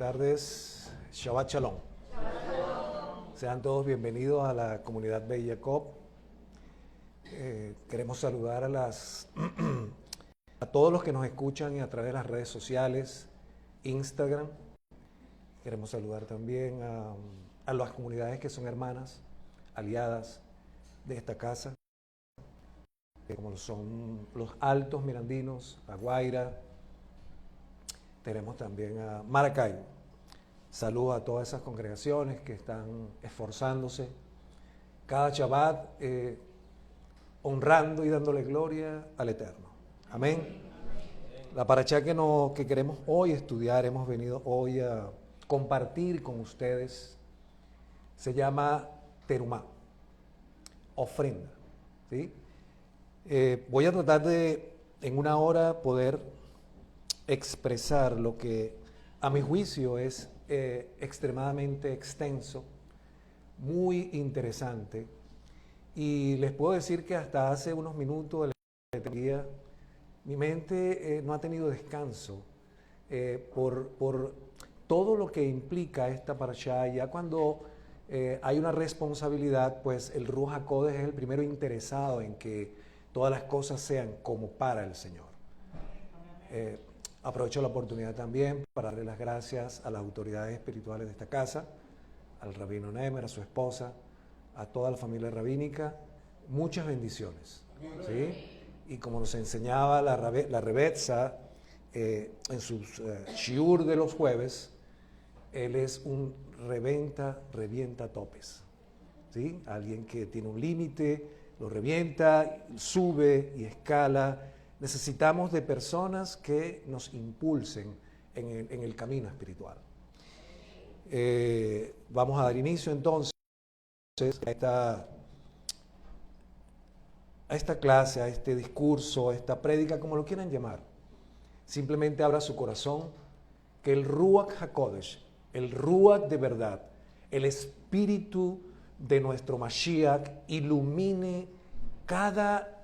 tardes. Shabbat Shalom. Sean todos bienvenidos a la comunidad Beit Jacob. Queremos saludar a todos los que nos escuchan a través de las redes sociales, Instagram. Queremos saludar también a las comunidades que son hermanas, aliadas de esta casa, como son los Altos Mirandinos, La Guaira. Tenemos también a Maracaibo. Saludos a todas esas congregaciones que están esforzándose cada Shabbat, honrando y dándole gloria al Eterno. Amén. La parashá que queremos hoy estudiar, hemos venido hoy a compartir con ustedes, se llama Terumá, ofrenda. ¿Sí? Voy a tratar de, en una hora, poder expresar lo que a mi juicio es extremadamente extenso, muy interesante, y les puedo decir que hasta hace unos minutos de la día mi mente no ha tenido descanso por todo lo que implica esta parashá. Ya cuando hay una responsabilidad, pues el Ruach HaKodesh es el primero interesado en que todas las cosas sean como para el Señor. Aprovecho la oportunidad también para darle las gracias a las autoridades espirituales de esta casa, al rabino Nemer, a su esposa, a toda la familia rabínica. Muchas bendiciones. ¿Sí? Y como nos enseñaba la Rebetza en sus shiur de los jueves, él es un revienta topes. ¿Sí? Alguien que tiene un límite, lo revienta, sube y escala. Necesitamos de personas que nos impulsen en el camino espiritual. Vamos a dar inicio entonces a esta clase, a este discurso, a esta prédica, como lo quieran llamar. Simplemente abra su corazón, que el Ruach HaKodesh, el Ruach de verdad, el espíritu de nuestro Mashiach ilumine cada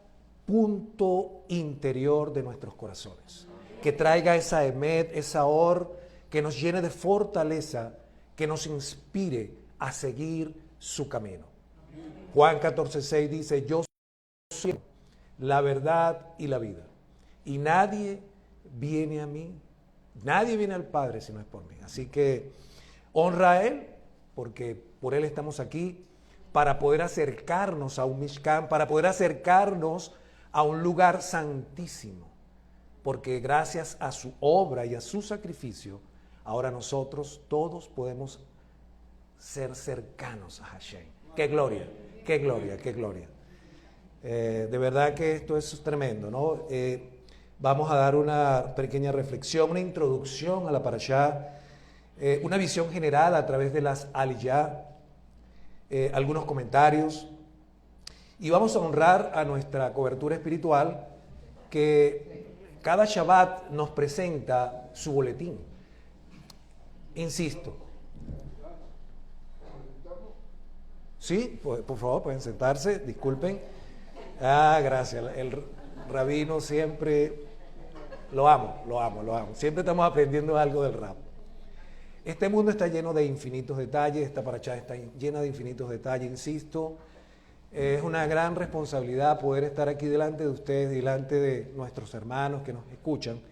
punto interior de nuestros corazones, que traiga esa emet, esa or, que nos llene de fortaleza, que nos inspire a seguir su camino. Juan 14:6 dice: yo soy la verdad y la vida, y nadie viene a mí, nadie viene al Padre si no es por mí. Así que honra a Él, porque por Él estamos aquí, para poder acercarnos a un Mishkan, para poder acercarnos a un lugar santísimo, porque gracias a su obra y a su sacrificio, ahora nosotros todos podemos ser cercanos a Hashem. ¡Qué gloria! ¡Qué gloria! ¡Qué gloria! De verdad que esto es tremendo, ¿no? Vamos a dar una pequeña reflexión, una introducción a la parashá, una visión general a través de las aliyah, algunos comentarios. Y vamos a honrar a nuestra cobertura espiritual, que cada Shabbat nos presenta su boletín. Insisto. Sí, por favor, pueden sentarse, disculpen. Gracias. El rabino siempre lo amo. Siempre estamos aprendiendo algo del rap. Este mundo está lleno de infinitos detalles, esta parashá está llena de infinitos detalles, insisto. Es una gran responsabilidad poder estar aquí delante de ustedes, delante de nuestros hermanos que nos escuchan,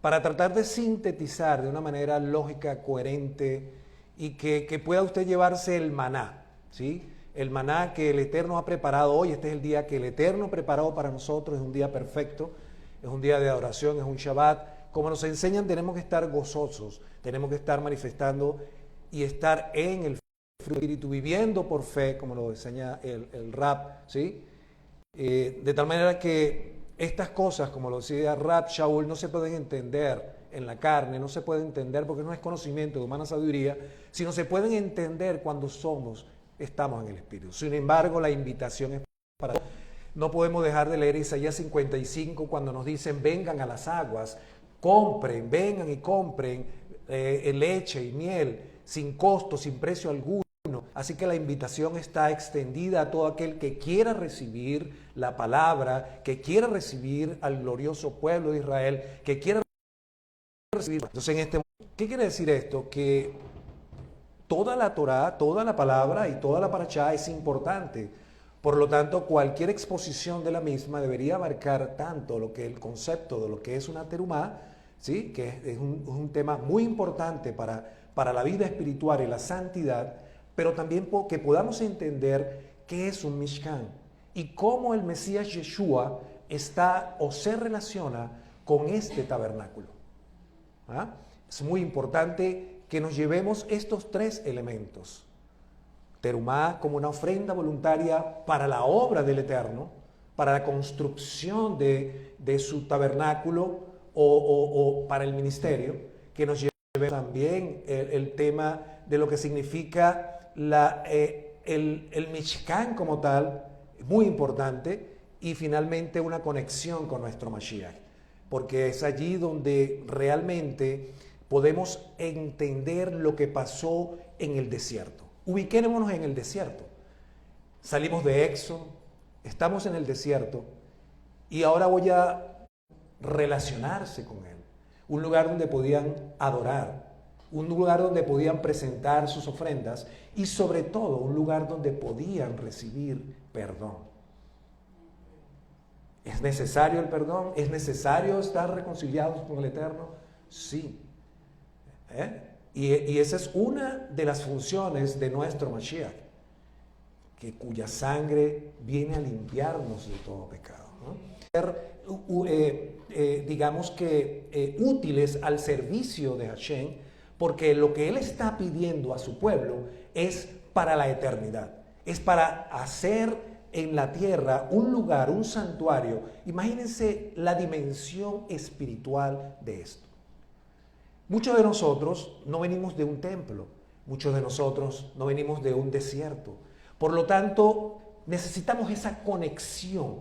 para tratar de sintetizar de una manera lógica, coherente, y que pueda usted llevarse el maná, ¿sí? El maná que el Eterno ha preparado hoy. Este es el día que el Eterno preparó para nosotros, es un día perfecto, es un día de adoración, es un Shabbat. Como nos enseñan, tenemos que estar gozosos, tenemos que estar manifestando y estar en el espíritu, viviendo por fe, como lo enseña el rap, ¿sí? De tal manera que estas cosas, como lo decía Rab Shaul, no se pueden entender en la carne, no se pueden entender porque no es conocimiento de humana sabiduría, sino se pueden entender cuando estamos en el espíritu. Sin embargo, la invitación es para... No podemos dejar de leer Isaías 55 cuando nos dicen: vengan a las aguas, vengan y compren leche y miel sin costo, sin precio alguno. Así que la invitación está extendida a todo aquel que quiera recibir la palabra, que quiera recibir al glorioso pueblo de Israel, que quiera recibir. Entonces, en este momento, ¿Qué quiere decir esto? Que toda la Torá, toda la palabra y toda la parashá es importante. Por lo tanto, cualquier exposición de la misma debería abarcar tanto lo que el concepto de lo que es una terumá, ¿sí? Que es un tema muy importante para la vida espiritual y la santidad, pero también que podamos entender qué es un Mishkan y cómo el Mesías Yeshua está o se relaciona con este tabernáculo. ¿Ah? Es muy importante que nos llevemos estos tres elementos. Terumá como una ofrenda voluntaria para la obra del Eterno, para la construcción de su tabernáculo o para el ministerio, que nos lleve también el tema de lo que significa el Mishkan como tal, muy importante, y finalmente una conexión con nuestro Mashiach, porque es allí donde realmente podemos entender lo que pasó en el desierto. Ubiquémonos en el desierto. Salimos de Éxodo, estamos en el desierto y ahora voy a relacionarse con Él. Un lugar donde podían adorar, un lugar donde podían presentar sus ofrendas y sobre todo un lugar donde podían recibir perdón. ¿Es necesario el perdón? ¿Es necesario estar reconciliados con el Eterno? Sí. Y esa es una de las funciones de nuestro Mashiach, cuya sangre viene a limpiarnos de todo pecado, ¿no? Ser, digamos que útiles al servicio de Hashem, porque lo que Él está pidiendo a su pueblo es para la eternidad, es para hacer en la tierra un lugar, un santuario. Imagínense la dimensión espiritual de esto. Muchos de nosotros no venimos de un templo, muchos de nosotros no venimos de un desierto. Por lo tanto, necesitamos esa conexión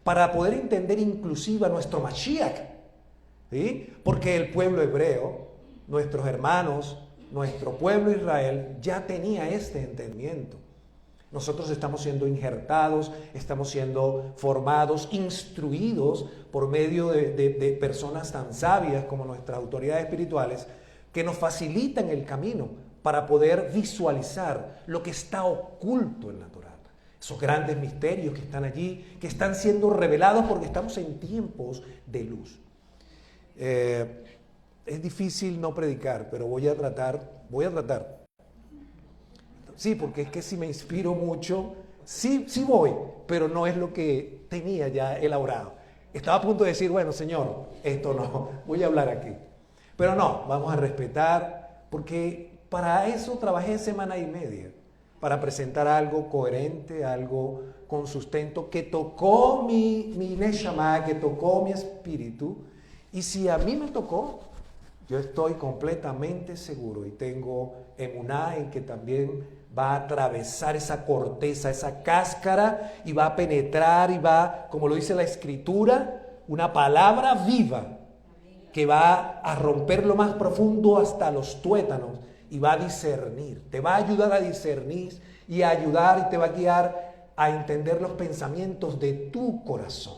para poder entender inclusive a nuestro Mashiach, ¿sí? Porque el pueblo hebreo, nuestros hermanos, nuestro pueblo Israel ya tenía este entendimiento. Nosotros estamos siendo injertados, estamos siendo formados, instruidos por medio de personas tan sabias como nuestras autoridades espirituales, que nos facilitan el camino para poder visualizar lo que está oculto en la Torá. Esos grandes misterios que están allí, que están siendo revelados porque estamos en tiempos de luz. Es difícil no predicar, pero voy a tratar. Sí, porque es que si me inspiro mucho, sí voy, pero no es lo que tenía ya elaborado. Estaba a punto de decir, bueno, Señor, esto no, voy a hablar aquí. Pero no, vamos a respetar, porque para eso trabajé semana y media, para presentar algo coherente, algo con sustento, que tocó mi neshama, que tocó mi espíritu. Y si a mí me tocó, yo estoy completamente seguro y tengo emuná en que también va a atravesar esa corteza, esa cáscara, y va a penetrar y va, como lo dice la Escritura, una palabra viva que va a romper lo más profundo hasta los tuétanos y va a discernir, te va a ayudar a discernir y a ayudar y te va a guiar a entender los pensamientos de tu corazón.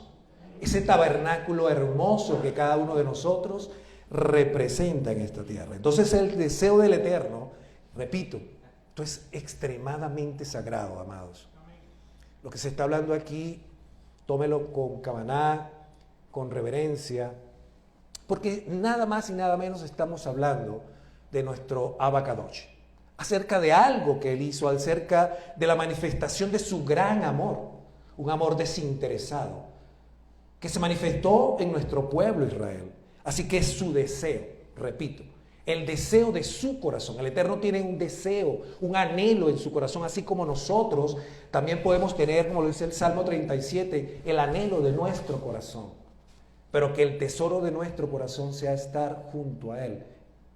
Ese tabernáculo hermoso que cada uno de nosotros representa en esta tierra. Entonces el deseo del Eterno, repito, esto es extremadamente sagrado, amados. Lo que se está hablando aquí, tómelo con kavaná, con reverencia, porque nada más y nada menos estamos hablando de nuestro Abba Kadosh, acerca de algo que Él hizo, acerca de la manifestación de su gran amor, un amor desinteresado, que se manifestó en nuestro pueblo Israel. Así que es su deseo, repito, el deseo de su corazón. El Eterno tiene un deseo, un anhelo en su corazón, así como nosotros también podemos tener, como lo dice el Salmo 37, el anhelo de nuestro corazón. Pero que el tesoro de nuestro corazón sea estar junto a Él,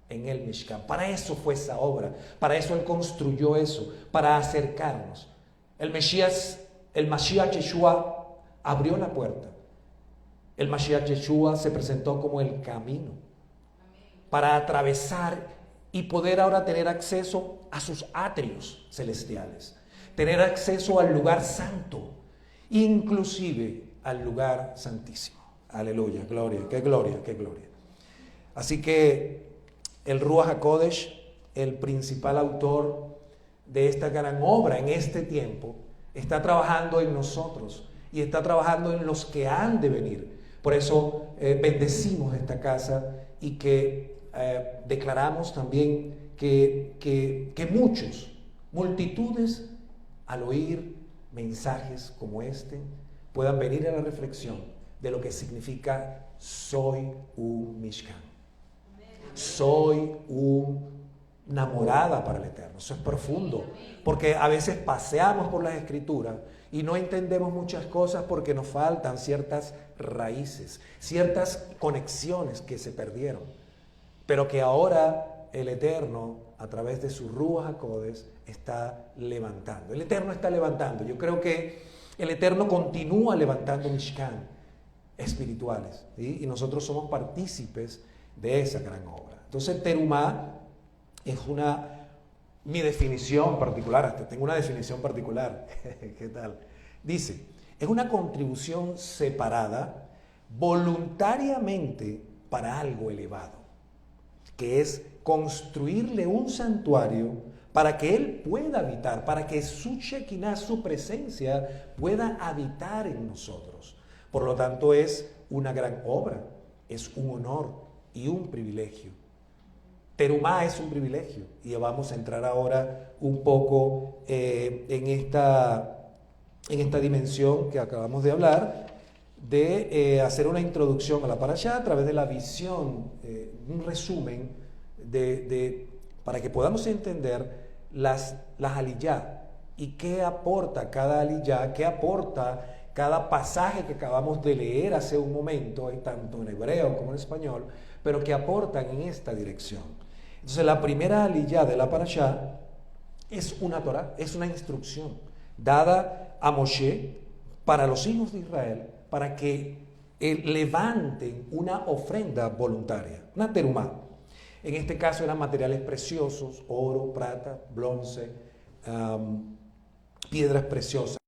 en el Mishkan. Para eso fue esa obra, para eso Él construyó eso, para acercarnos. El Mashiach Yeshua abrió la puerta. El Mashiach Yeshua se presentó como el camino para atravesar y poder ahora tener acceso a sus atrios celestiales, tener acceso al lugar santo, inclusive al lugar santísimo. Aleluya, gloria, qué gloria, qué gloria. Así que el Ruach HaKodesh, el principal autor de esta gran obra en este tiempo, está trabajando en nosotros y está trabajando en los que han de venir. Por eso bendecimos esta casa y que declaramos también que muchos, multitudes, al oír mensajes como este, puedan venir a la reflexión de lo que significa soy un Mishkan. Soy una morada para el Eterno. Eso es profundo, porque a veces paseamos por las Escrituras y no entendemos muchas cosas porque nos faltan ciertas raíces, ciertas conexiones que se perdieron, pero que ahora el Eterno, a través de su Ruach HaKodesh, está levantando. El Eterno está levantando. Yo creo que el Eterno continúa levantando Mishkan espirituales, ¿sí? Y nosotros somos partícipes de esa gran obra. Entonces, terumá es mi definición particular, hasta tengo una definición particular. ¿Qué tal? Dice, es una contribución separada voluntariamente para algo elevado, que es construirle un santuario para que Él pueda habitar, para que su Shekinah, su presencia, pueda habitar en nosotros. Por lo tanto, es una gran obra, es un honor y un privilegio. Terumá es un privilegio y vamos a entrar ahora un poco en esta dimensión que acabamos de hablar, de hacer una introducción a la parashá a través de la visión, un resumen para que podamos entender las aliyá y qué aporta cada aliyá, qué aporta cada pasaje que acabamos de leer hace un momento, tanto en hebreo como en español, pero que aportan en esta dirección. Entonces, la primera aliyá de la parashá es una Torah, es una instrucción dada a Moshe para los hijos de Israel para que levanten una ofrenda voluntaria, una terumá. En este caso eran materiales preciosos, oro, plata, bronce, piedras preciosas,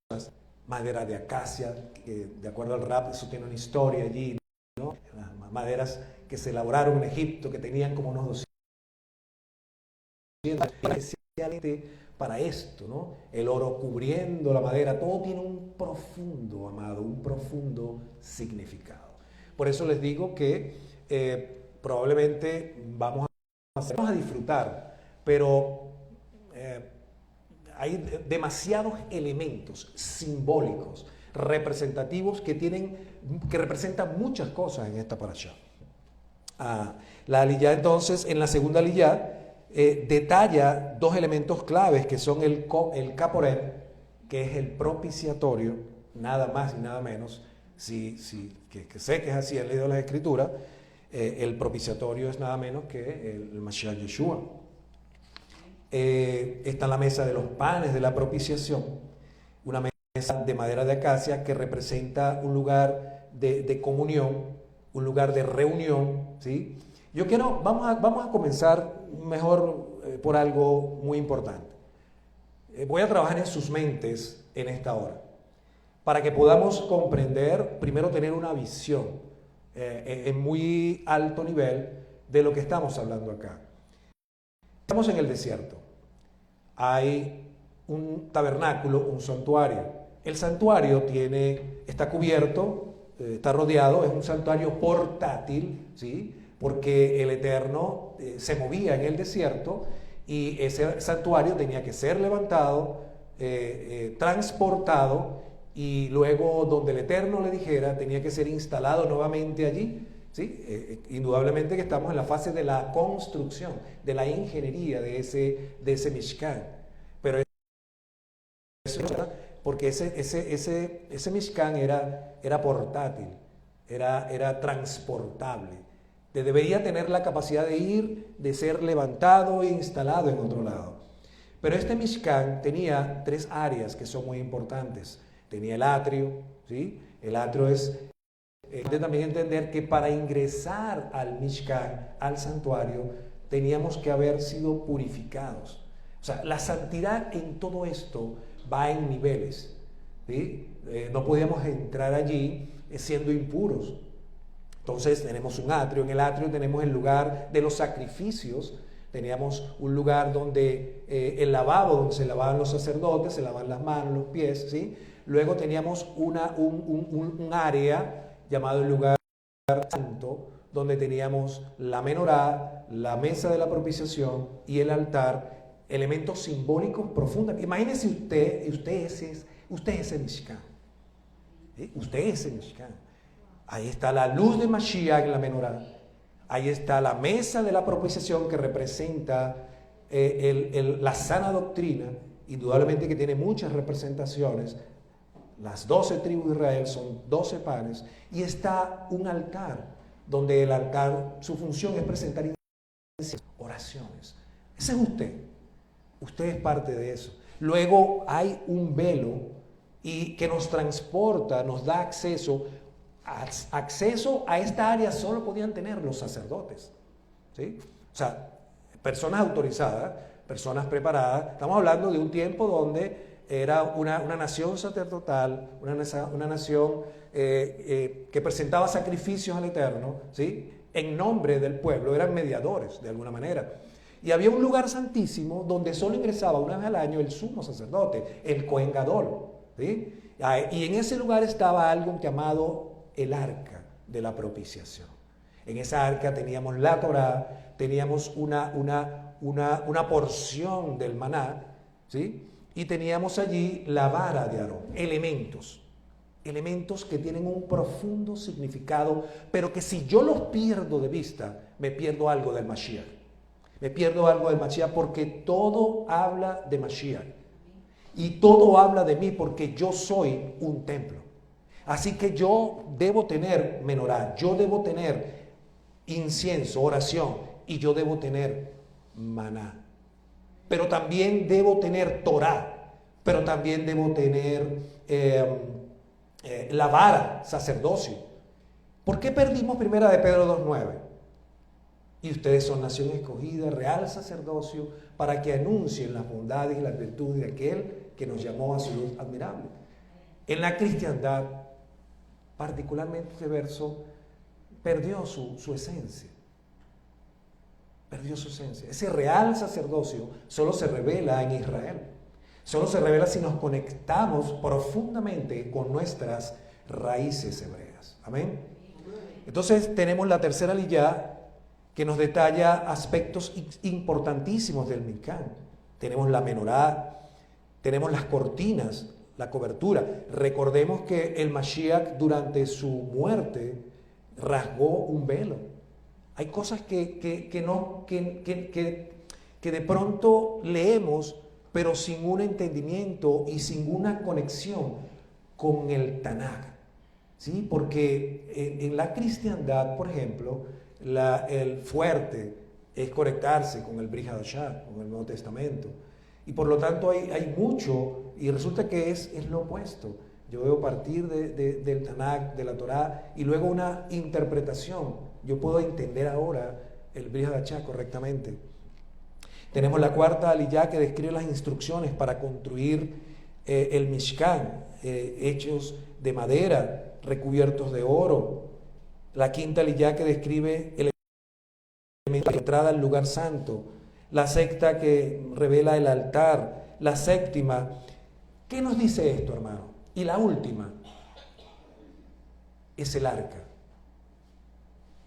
madera de acacia, que de acuerdo al rap eso tiene una historia allí, ¿no? Las maderas que se elaboraron en Egipto, que tenían como unos 200, especialmente para esto, ¿no? El oro cubriendo la madera, todo tiene un profundo, amado, un profundo significado. Por eso les digo que probablemente vamos a disfrutar, pero hay demasiados elementos simbólicos, representativos, que representan muchas cosas en esta parashá. La aliyá, entonces, en la segunda aliyá, detalla dos elementos claves que son el caporet, que es el propiciatorio, nada más y nada menos, que sé que es así, he leído las escrituras, el propiciatorio es nada menos que el Mashiach Yeshua. Está la mesa de los panes de la propiciación, una mesa de madera de acacia que representa un lugar de comunión, un lugar de reunión, ¿sí? Vamos a comenzar mejor por algo muy importante. Voy a trabajar en sus mentes en esta hora, para que podamos comprender, primero tener una visión en muy alto nivel de lo que estamos hablando acá. Estamos en el desierto. Hay un tabernáculo, un santuario. El santuario está cubierto, está rodeado, es un santuario portátil, ¿sí? Porque el Eterno se movía en el desierto y ese santuario tenía que ser levantado, transportado, y luego donde el Eterno le dijera tenía que ser instalado nuevamente allí, ¿sí? Indudablemente que estamos en la fase de la construcción, de la ingeniería de ese Mishkan, pero eso porque ese Mishkan era portátil, era transportable. Debería tener la capacidad de ser levantado e instalado en otro lado. Pero este Mishkan tenía tres áreas que son muy importantes. Tenía el atrio, ¿sí? El atrio es también entender que para ingresar al Mishkan, al santuario, teníamos que haber sido purificados. O sea, la santidad en todo esto va en niveles, ¿sí? No podíamos entrar allí siendo impuros. Entonces tenemos un atrio, en el atrio tenemos el lugar de los sacrificios, teníamos un lugar donde el lavabo, donde se lavaban los sacerdotes, se lavaban las manos, los pies, ¿sí? Luego teníamos un área llamado el lugar santo, donde teníamos la menorá, la mesa de la propiciación y el altar, elementos simbólicos profundos. Imagínese usted es el Mishkan. ¿Sí? Usted es el Mishkan. Ahí está la luz de Mashiach en la menorá. Ahí está la mesa de la propiciación que representa la sana doctrina, indudablemente que tiene muchas representaciones. Las 12 tribus de Israel son 12 panes. Y está un altar, donde el altar, su función es presentar oraciones. Ese es usted. Usted es parte de eso. Luego hay un velo y que nos transporta, nos da acceso a esta área solo podían tener los sacerdotes, ¿sí? O sea, personas autorizadas, personas preparadas. Estamos hablando de un tiempo donde era una nación sacerdotal, una nación que presentaba sacrificios al Eterno, ¿sí? En nombre del pueblo, eran mediadores de alguna manera. Y había un lugar santísimo donde solo ingresaba una vez al año el sumo sacerdote, el Cohen Gadol, ¿sí? Y en ese lugar estaba algo llamado el arca de la propiciación. En esa arca teníamos la Torá, teníamos una porción del maná, ¿sí? Y teníamos allí la vara de Aarón, elementos que tienen un profundo significado, pero que si yo los pierdo de vista, me pierdo algo del Mashiach. Me pierdo algo del Mashiach porque todo habla de Mashiach. Y todo habla de mí porque yo soy un templo. Así que yo debo tener menorá, yo debo tener incienso, oración, y yo debo tener maná. Pero también debo tener Torá, pero también debo tener la vara, sacerdocio. ¿Por qué perdimos Primera de Pedro 2:9? Y ustedes son nación escogida, real sacerdocio, para que anuncien las bondades y las virtudes de aquel que nos llamó a su luz admirable. En la cristiandad, particularmente este verso, perdió su esencia. Perdió su esencia. Ese real sacerdocio solo se revela en Israel. Solo se revela si nos conectamos profundamente con nuestras raíces hebreas. Amén. Entonces tenemos la tercera aliyá que nos detalla aspectos importantísimos del Mishkan. Tenemos la menorá, tenemos las cortinas, la cobertura. Recordemos que el Mashiach durante su muerte rasgó un velo. Hay cosas que de pronto leemos, pero sin un entendimiento y sin una conexión con el Tanaj, ¿sí? Porque en la cristiandad, por ejemplo, el fuerte es conectarse con el Brit Hadashah, con el Nuevo Testamento. Y por lo tanto hay mucho, y resulta que es lo opuesto. Yo veo partir del Tanaj, de la Torá, y luego una interpretación. Yo puedo entender ahora el Brit Hadashah correctamente. Tenemos la cuarta aliyá que describe las instrucciones para construir el Mishkan, hechos de madera, recubiertos de oro. La quinta aliyá que describe el elemento de entrada al lugar santo. La sexta que revela el altar. La séptima. ¿Qué nos dice esto, hermano? Y la última es el arca.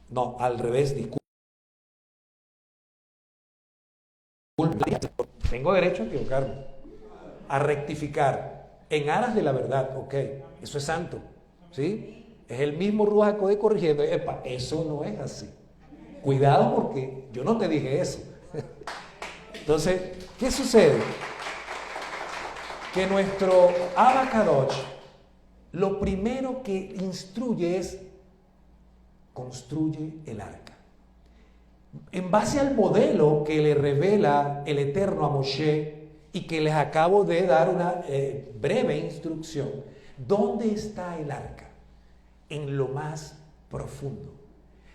No, al revés, disculpe. Tengo derecho a equivocarme, a rectificar, en aras de la verdad, ok, eso es santo, ¿sí? Es el mismo Ruach HaKodesh corrigiendo, epa, eso no es así. Cuidado porque yo no te dije eso. Entonces, ¿qué sucede? Que nuestro Abba Kadosh, lo primero que instruye es, construye el arca. En base al modelo que le revela el Eterno a Moshe y que les acabo de dar una breve instrucción, ¿dónde está el arca? En lo más profundo.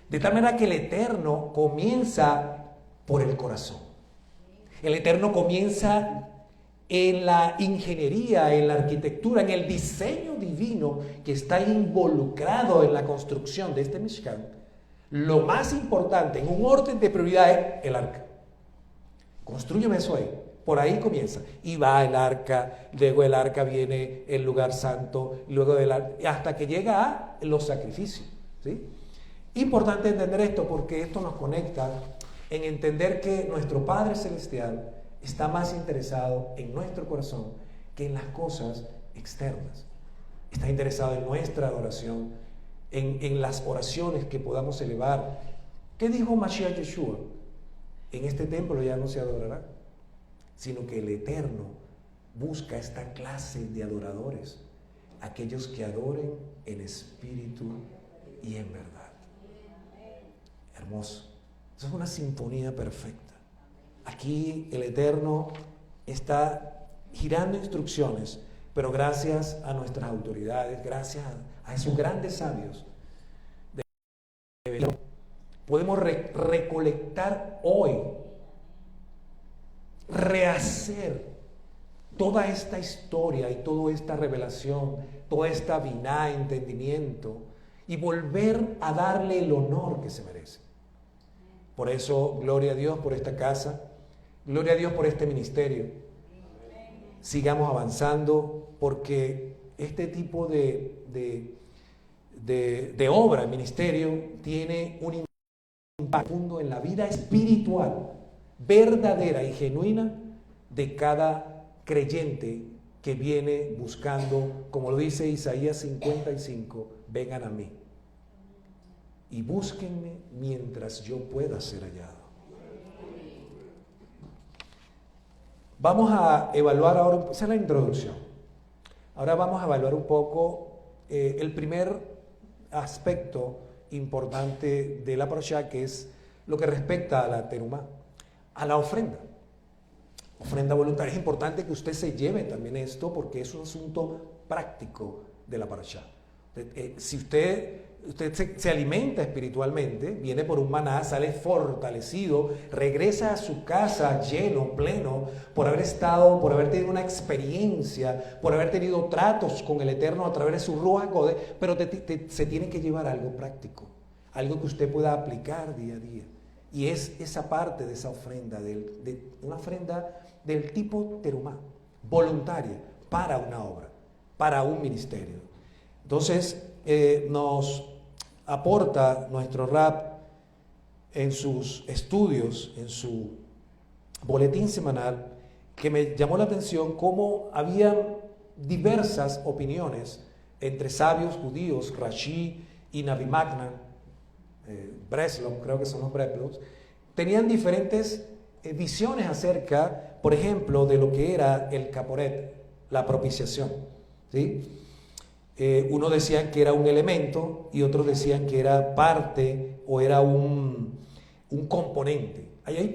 De tal manera que el Eterno comienza por el corazón. El Eterno comienza en la ingeniería, en la arquitectura, en el diseño divino que está involucrado en la construcción de este Mishkan, lo más importante en un orden de prioridades es el arca. Construyeme eso ahí. Por ahí comienza. Y va el arca, luego el arca viene el lugar santo, luego del arca, hasta que llega a los sacrificios. ¿Sí? Importante entender esto porque esto nos conecta en entender que nuestro Padre Celestial está más interesado en nuestro corazón que en las cosas externas. Está interesado en nuestra adoración, en las oraciones que podamos elevar. ¿Qué dijo Mashiach Yeshua? En este templo ya no se adorará, sino que el Eterno busca esta clase de adoradores, aquellos que adoren en espíritu y en verdad. Hermoso. Eso es una sinfonía perfecta. Aquí el Eterno está girando instrucciones, pero gracias a nuestras autoridades, gracias a esos grandes sabios, podemos recolectar hoy, rehacer toda esta historia y toda esta revelación, toda esta biná, entendimiento, y volver a darle el honor que se merece. Por eso, gloria a Dios por esta casa, gloria a Dios por este ministerio. Sigamos avanzando porque este tipo de obra, ministerio, tiene un impacto profundo en la vida espiritual, verdadera y genuina de cada creyente que viene buscando, como lo dice Isaías 55, vengan a mí y búsquenme mientras yo pueda ser hallado. Vamos a evaluar ahora, esa es la introducción. Ahora vamos a evaluar un poco el primer aspecto importante de la parashá, que es lo que respecta a la terumá, a la ofrenda. Ofrenda voluntaria. Es importante que usted se lleve también esto porque es un asunto práctico de la parashá. Si usted se alimenta espiritualmente, viene por un maná, sale fortalecido, regresa a su casa lleno, pleno, por haber estado, por haber tenido una experiencia, por haber tenido tratos con el Eterno a través de su Ruach HaKodesh, pero se tiene que llevar algo práctico, algo que usted pueda aplicar día a día. Y es esa parte de esa ofrenda, de una ofrenda del tipo terumá, voluntaria, para una obra, para un ministerio. Entonces, nos aporta nuestro Rab en sus estudios, en su boletín semanal, que me llamó la atención cómo había diversas opiniones entre sabios judíos, Rashi y Navi Magna, Breslov, creo que son los Breslovs, tenían diferentes visiones acerca, por ejemplo, de lo que era el caporet, la propiciación, ¿sí? Unos decían que era un elemento y otros decían que era parte o era un componente.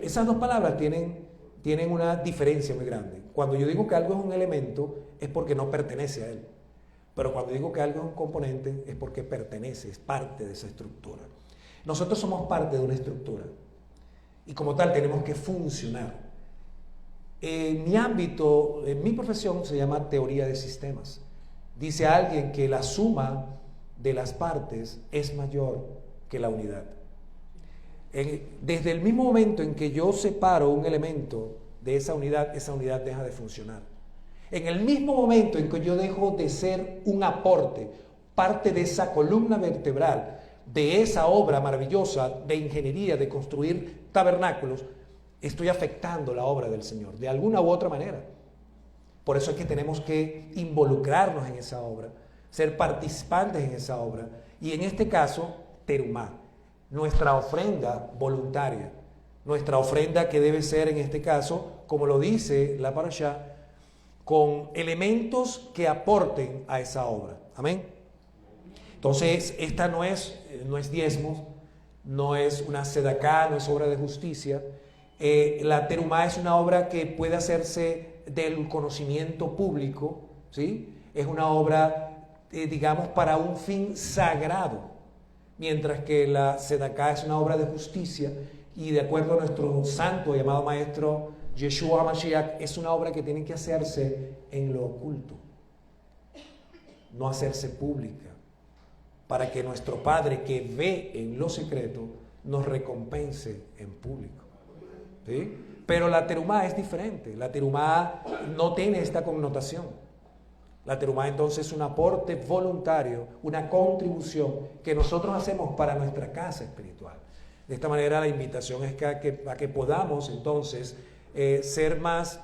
Esas dos palabras tienen una diferencia muy grande. Cuando yo digo que algo es un elemento es porque no pertenece a él. Pero cuando digo que algo es un componente es porque pertenece, es parte de esa estructura. Nosotros somos parte de una estructura y como tal tenemos que funcionar. En mi ámbito, en mi profesión se llama teoría de sistemas. Dice alguien que la suma de las partes es mayor que la unidad. Desde el mismo momento en que yo separo un elemento de esa unidad deja de funcionar. En el mismo momento en que yo dejo de ser un aporte, parte de esa columna vertebral, de esa obra maravillosa de ingeniería, de construir tabernáculos, estoy afectando la obra del Señor, de alguna u otra manera. Por eso es que tenemos que involucrarnos en esa obra, ser participantes en esa obra. Y en este caso, terumá, nuestra ofrenda voluntaria, nuestra ofrenda que debe ser en este caso, como lo dice la parashá, con elementos que aporten a esa obra. Amén. Entonces, esta no es diezmos, no es una sedaká, no es obra de justicia. La terumá es una obra que puede hacerse del conocimiento público, ¿sí? Es una obra, digamos, para un fin sagrado, mientras que la sedaká es una obra de justicia y de acuerdo a nuestro santo llamado maestro Yeshua HaMashiach es una obra que tiene que hacerse en lo oculto, no hacerse pública, para que nuestro Padre que ve en lo secreto nos recompense en público. ¿Sí? Pero la terumá es diferente. La terumá no tiene esta connotación. La terumá entonces es un aporte voluntario, una contribución que nosotros hacemos para nuestra casa espiritual. De esta manera la invitación es a que podamos entonces ser más,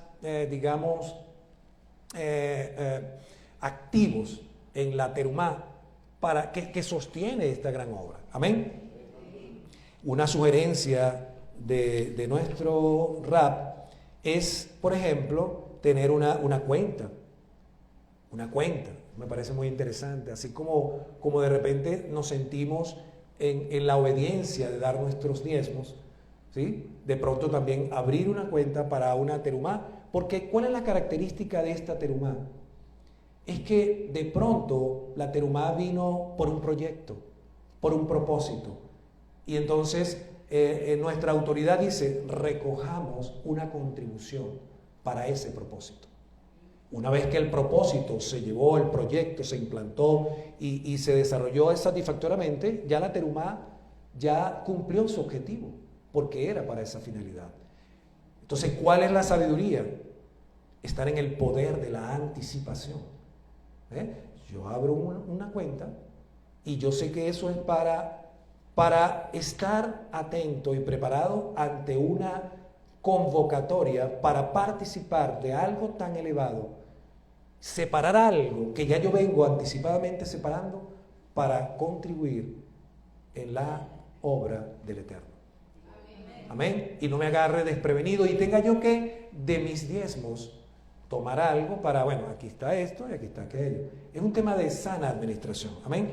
activos en la terumá para que sostiene esta gran obra. Amén. Una sugerencia de nuestro rap es, por ejemplo, tener una cuenta. Una cuenta, me parece muy interesante. Así como de repente nos sentimos en la obediencia de dar nuestros diezmos, ¿sí? De pronto también abrir una cuenta para una terumá. Porque ¿cuál es la característica de esta terumá? Es que de pronto la terumá vino por un proyecto, por un propósito. Y entonces nuestra autoridad dice, recojamos una contribución para ese propósito. Una vez que el propósito se llevó, el proyecto se implantó y se desarrolló satisfactoriamente, ya la terumá ya cumplió su objetivo, porque era para esa finalidad. Entonces, ¿cuál es la sabiduría? Estar en el poder de la anticipación. Yo abro una cuenta y yo sé que eso es para estar atento y preparado ante una convocatoria para participar de algo tan elevado, separar algo que ya yo vengo anticipadamente separando para contribuir en la obra del Eterno. Amén. Y no me agarre desprevenido y tenga yo que de mis diezmos tomar algo para, bueno, aquí está esto y aquí está aquello. Es un tema de sana administración. Amén.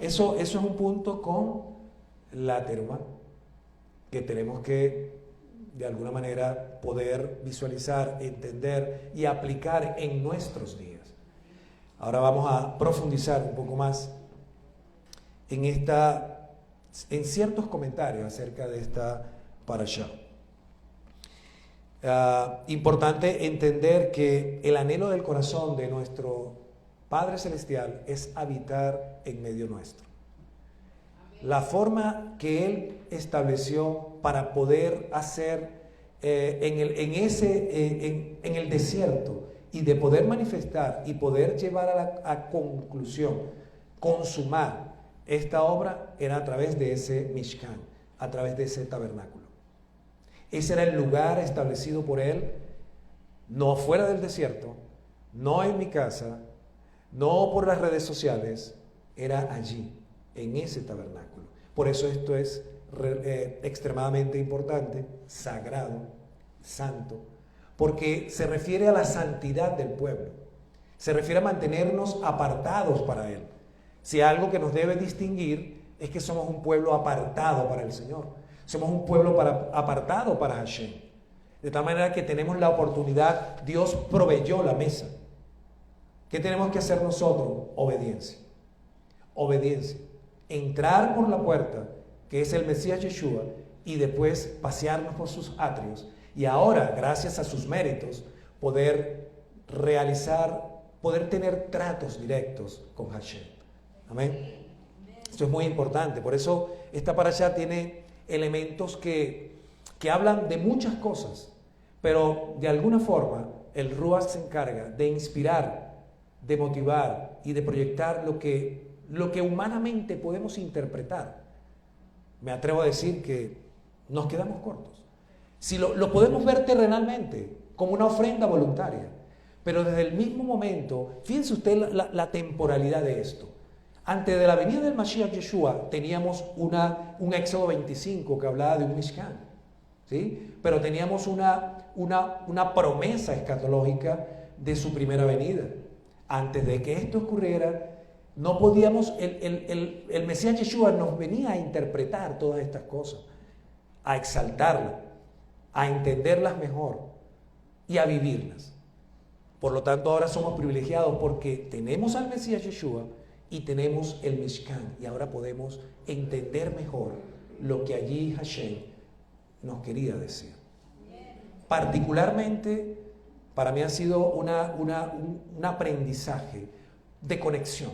Eso es un punto con la terumá que tenemos que de alguna manera poder visualizar, entender y aplicar en nuestros días. Ahora vamos a profundizar un poco más en ciertos comentarios acerca de esta parashá. Importante entender que el anhelo del corazón de nuestro Padre Celestial es habitar en medio nuestro. La forma que Él estableció para poder hacer en el desierto y de poder manifestar y poder llevar a conclusión, consumar esta obra era a través de ese Mishkan, a través de ese tabernáculo. Ese era el lugar establecido por Él, no fuera del desierto, no en mi casa, no por las redes sociales, era allí, en ese tabernáculo. Por eso esto es extremadamente importante, sagrado, santo, porque se refiere a la santidad del pueblo, se refiere a mantenernos apartados para Él. Si algo que nos debe distinguir es que somos un pueblo apartado para el Señor, somos un pueblo apartado para Hashem, de tal manera que tenemos la oportunidad, Dios proveyó la mesa. ¿Qué tenemos que hacer nosotros? Obediencia. Obediencia. Entrar por la puerta, que es el Mesías Yeshua, y después pasearnos por sus atrios. Y ahora, gracias a sus méritos, poder tener tratos directos con Hashem. Amén. Esto es muy importante. Por eso esta parashá tiene elementos que hablan de muchas cosas, pero de alguna forma el Ruach se encarga de inspirar, de motivar y de proyectar lo que humanamente podemos interpretar. Me atrevo a decir que nos quedamos cortos. Si lo podemos ver terrenalmente, como una ofrenda voluntaria, pero desde el mismo momento, fíjense usted la temporalidad de esto. Antes de la venida del Mashiach Yeshua teníamos un Éxodo 25 que hablaba de un Mishkan, ¿sí? Pero teníamos una promesa escatológica de su primera venida. Antes de que esto ocurriera, no podíamos, el Mesías Yeshua nos venía a interpretar todas estas cosas, a exaltarlas, a entenderlas mejor y a vivirlas. Por lo tanto, ahora somos privilegiados porque tenemos al Mesías Yeshua y tenemos el Mishkan, y ahora podemos entender mejor lo que allí Hashem nos quería decir. particularmente para mí ha sido un aprendizaje de conexión,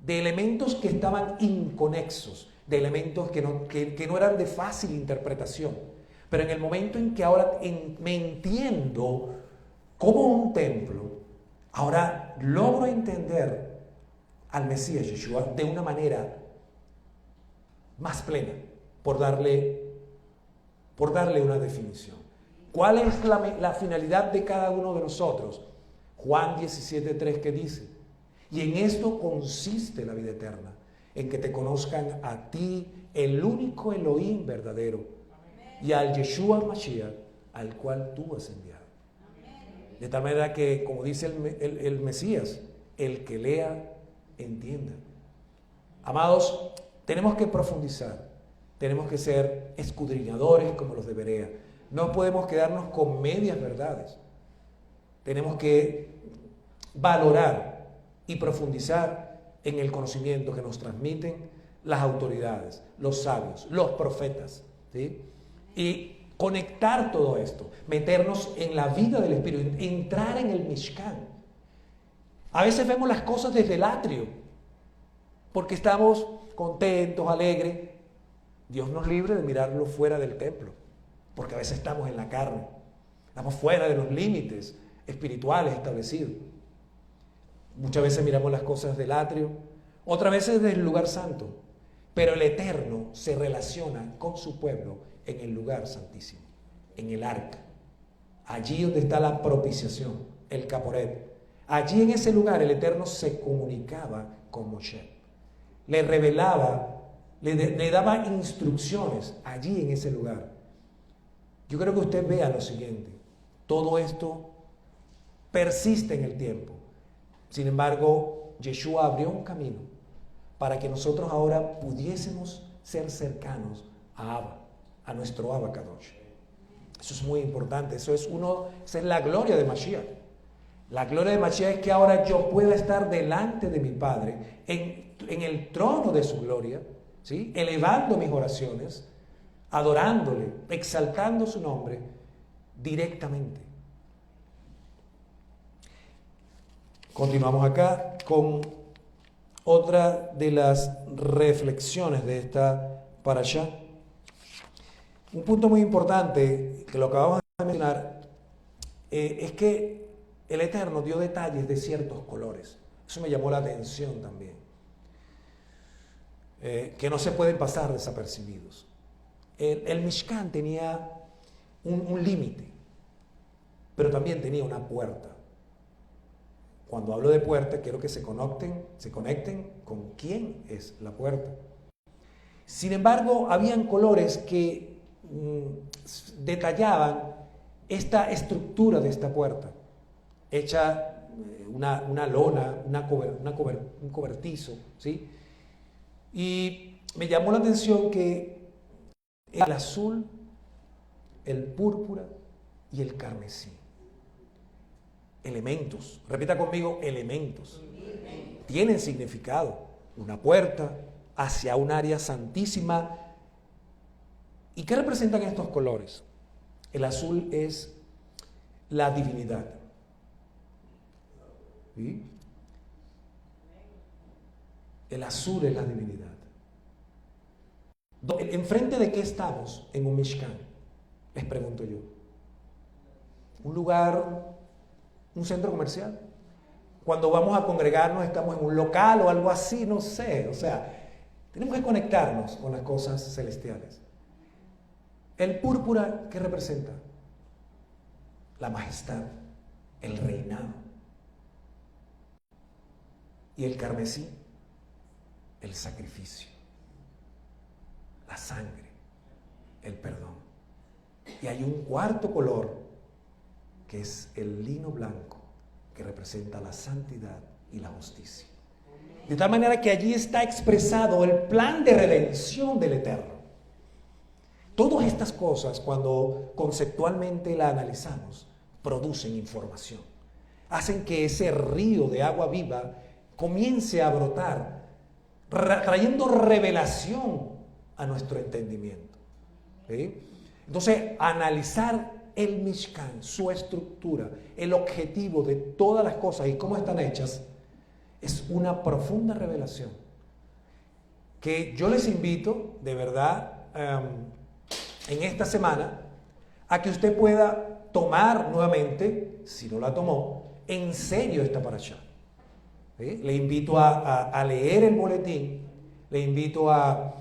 de elementos que estaban inconexos, de elementos que no eran de fácil interpretación. Pero en el momento en que ahora me entiendo como un templo, ahora logro entender al Mesías Yeshua de una manera más plena, por darle una definición. ¿Cuál es la finalidad de cada uno de nosotros? Juan 17:3 que dice, y en esto consiste la vida eterna, en que te conozcan a ti, el único Elohim verdadero, y al Yeshua Mashiach, al cual tú has enviado. De tal manera que, como dice el Mesías, el que lea, entienda. Amados, tenemos que profundizar, tenemos que ser escudriñadores como los de Berea. No podemos quedarnos con medias verdades. Tenemos que valorar y profundizar en el conocimiento que nos transmiten las autoridades, los sabios, los profetas, ¿sí? Y conectar todo esto, meternos en la vida del Espíritu, entrar en el Mishkan. A veces vemos las cosas desde el atrio, porque estamos contentos, alegres. Dios nos libre de mirarlo fuera del templo, porque a veces estamos en la carne, estamos fuera de los límites espirituales establecidos. Muchas veces miramos las cosas del atrio, otras veces desde el lugar santo, pero el Eterno se relaciona con su pueblo en el lugar santísimo, en el arca, allí donde está la propiciación, el caporet. Allí en ese lugar el Eterno se comunicaba con Moshe, le revelaba, le daba instrucciones allí en ese lugar. Yo creo que usted vea lo siguiente, todo esto persiste en el tiempo. Sin embargo, Yeshua abrió un camino para que nosotros ahora pudiésemos ser cercanos a Abba, a nuestro Abba Kadosh. Eso es muy importante, esa es la gloria de Mashiach. La gloria de Mashiach es que ahora yo pueda estar delante de mi Padre, en el trono de su gloria, ¿sí? Elevando mis oraciones, adorándole, exaltando su nombre directamente. Continuamos acá con otra de las reflexiones de esta parashá. Un punto muy importante que lo acabamos de mencionar es que el Eterno dio detalles de ciertos colores. Eso me llamó la atención también. Que no se pueden pasar desapercibidos. El Mishkan tenía un límite, pero también tenía una puerta. Cuando hablo de puerta, quiero que se conecten con quién es la puerta. Sin embargo, habían colores que detallaban esta estructura de esta puerta, hecha una lona, un cobertizo, ¿sí? Y me llamó la atención que el azul, el púrpura y el carmesí. Elementos, repita conmigo, elementos. Tienen significado. Una puerta hacia un área santísima. ¿Y qué representan estos colores? El azul es la divinidad. ¿Sí? El azul es la divinidad. ¿Enfrente de qué estamos en un Mishkan? Les pregunto yo. Un lugar, un centro comercial. Cuando vamos a congregarnos estamos en un local o algo así, no sé. O sea, tenemos que conectarnos con las cosas celestiales. El púrpura, ¿qué representa? La majestad, el reinado. Y el carmesí, el sacrificio, la sangre, el perdón. Y hay un cuarto color, que es el lino blanco, que representa la santidad y la justicia. De tal manera que allí está expresado el plan de redención del Eterno. Todas estas cosas, cuando conceptualmente la analizamos, producen información. Hacen que ese río de agua viva comience a brotar, trayendo revelación a nuestro entendimiento. ¿Sí? Entonces, analizar el Mishkan, su estructura, el objetivo de todas las cosas y cómo están hechas, es una profunda revelación que yo les invito, de verdad, en esta semana, a que usted pueda tomar nuevamente, si no la tomó, en serio esta parashá. ¿Sí? Le invito a leer el boletín, le invito a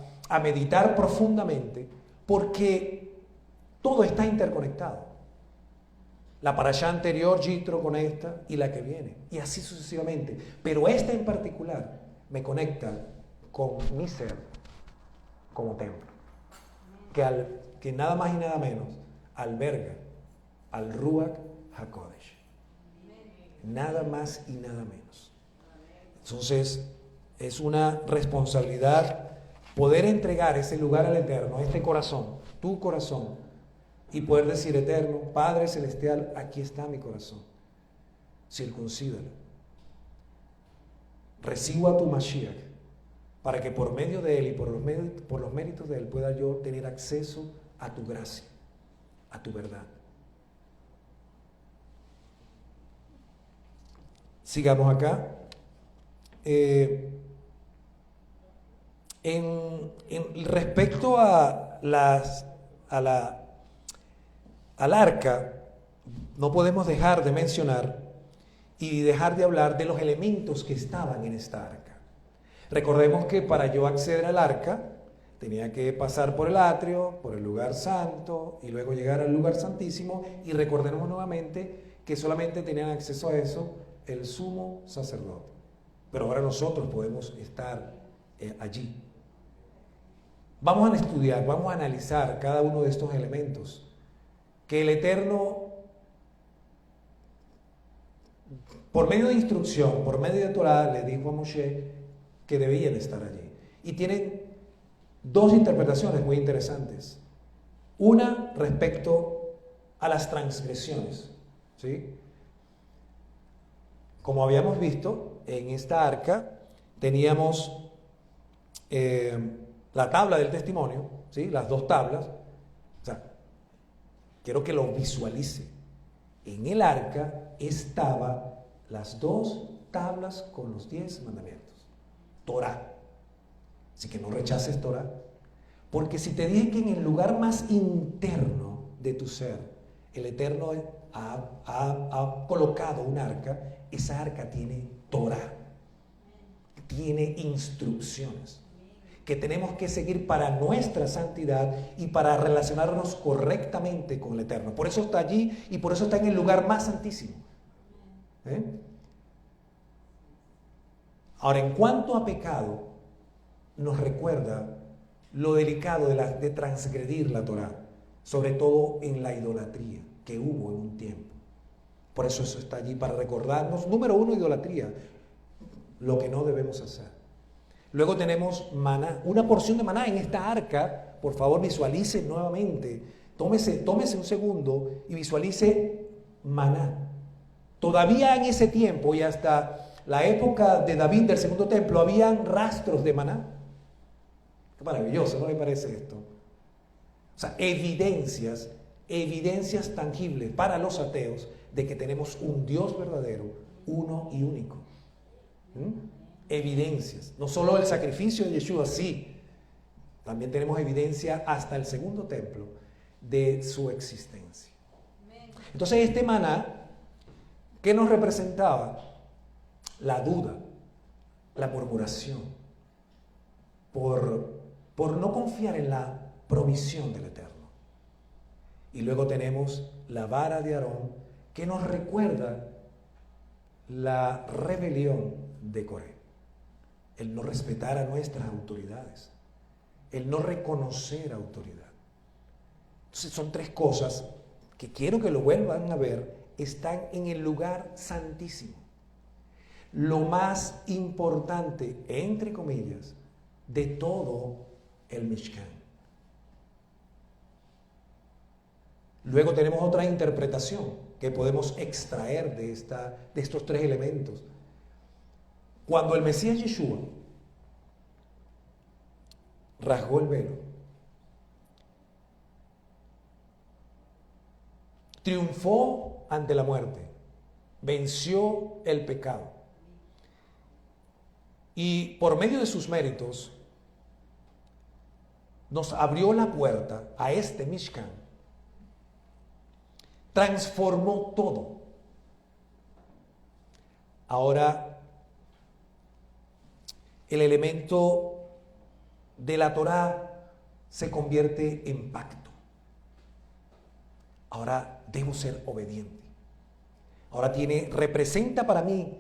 meditar profundamente, porque todo está interconectado. La parashá anterior, Yitro, con esta y la que viene, y así sucesivamente. Pero esta en particular me conecta con mi ser como templo, que nada más y nada menos alberga al Ruach HaKodesh. Nada más y nada menos. Entonces, es una responsabilidad poder entregar ese lugar al Eterno, este corazón, tu corazón, y poder decir: Eterno, Padre Celestial, aquí está mi corazón, circuncídalo. Recibo a tu Mashiach, para que por medio de él y por los méritos de él pueda yo tener acceso a tu gracia, a tu verdad. Sigamos acá. Respecto al arca, no podemos dejar de mencionar y dejar de hablar de los elementos que estaban en esta arca. Recordemos que para yo acceder al arca tenía que pasar por el atrio, por el lugar santo y luego llegar al lugar santísimo, y recordemos nuevamente que solamente tenían acceso a eso el sumo sacerdote. Pero ahora nosotros podemos estar allí. Vamos a estudiar, vamos a analizar cada uno de estos elementos que el Eterno, por medio de instrucción, por medio de Torah, le dijo a Moshe que debían estar allí. Y tienen dos interpretaciones muy interesantes. Una respecto a las transgresiones, ¿sí? Como habíamos visto, en esta arca teníamos la tabla del testimonio, ¿sí? Las dos tablas. O sea, quiero que lo visualice. En el arca estaban las dos tablas con los 10 mandamientos. Torah. Así que no rechaces Torah. Porque si te dije que en el lugar más interno de tu ser, el Eterno ha colocado un arca, esa arca tiene Torah, tiene instrucciones que tenemos que seguir para nuestra santidad y para relacionarnos correctamente con el Eterno. Por eso está allí y por eso está en el lugar más santísimo. Ahora, en cuanto a pecado, nos recuerda lo delicado de transgredir la Torah, sobre todo en la idolatría que hubo en un tiempo. Por eso está allí, para recordarnos, número uno, idolatría, lo que no debemos hacer. Luego tenemos maná, una porción de maná en esta arca. Por favor, visualice nuevamente, tómese un segundo y visualice maná. Todavía en ese tiempo y hasta la época de David del segundo templo habían rastros de maná. Qué maravilloso, ¿no le parece esto? O sea, evidencias tangibles para los ateos de que tenemos un Dios verdadero, uno y único. Evidencias, no solo el sacrificio de Yeshua, sí, también tenemos evidencia hasta el segundo templo de su existencia. Entonces este maná, ¿qué nos representaba? La duda, la murmuración, por no confiar en la provisión del Eterno. Y luego tenemos la vara de Aarón, que nos recuerda la rebelión de Coré, el no respetar a nuestras autoridades, el no reconocer autoridad. Entonces son tres cosas que quiero que lo vuelvan a ver, están en el lugar santísimo. Lo más importante, entre comillas, de todo el Mishkan. Luego tenemos otra interpretación que podemos extraer de estos tres elementos. Cuando el Mesías Yeshua rasgó el velo, triunfó ante la muerte, venció el pecado. Y por medio de sus méritos nos abrió la puerta a este Mishkan. Transformó todo. Ahora, el elemento de la Torá se convierte en pacto. Ahora debo ser obediente. Ahora representa para mí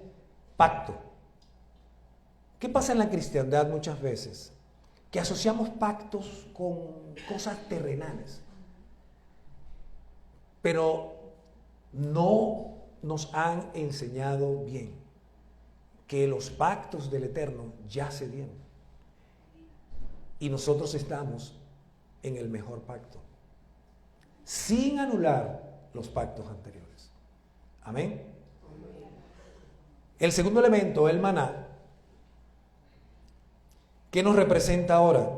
pacto. ¿Qué pasa en la cristiandad muchas veces? Que asociamos pactos con cosas terrenales. Pero no nos han enseñado bien que los pactos del Eterno ya se dieron. Y nosotros estamos en el mejor pacto, sin anular los pactos anteriores. Amén. El segundo elemento, el maná, ¿qué nos representa ahora?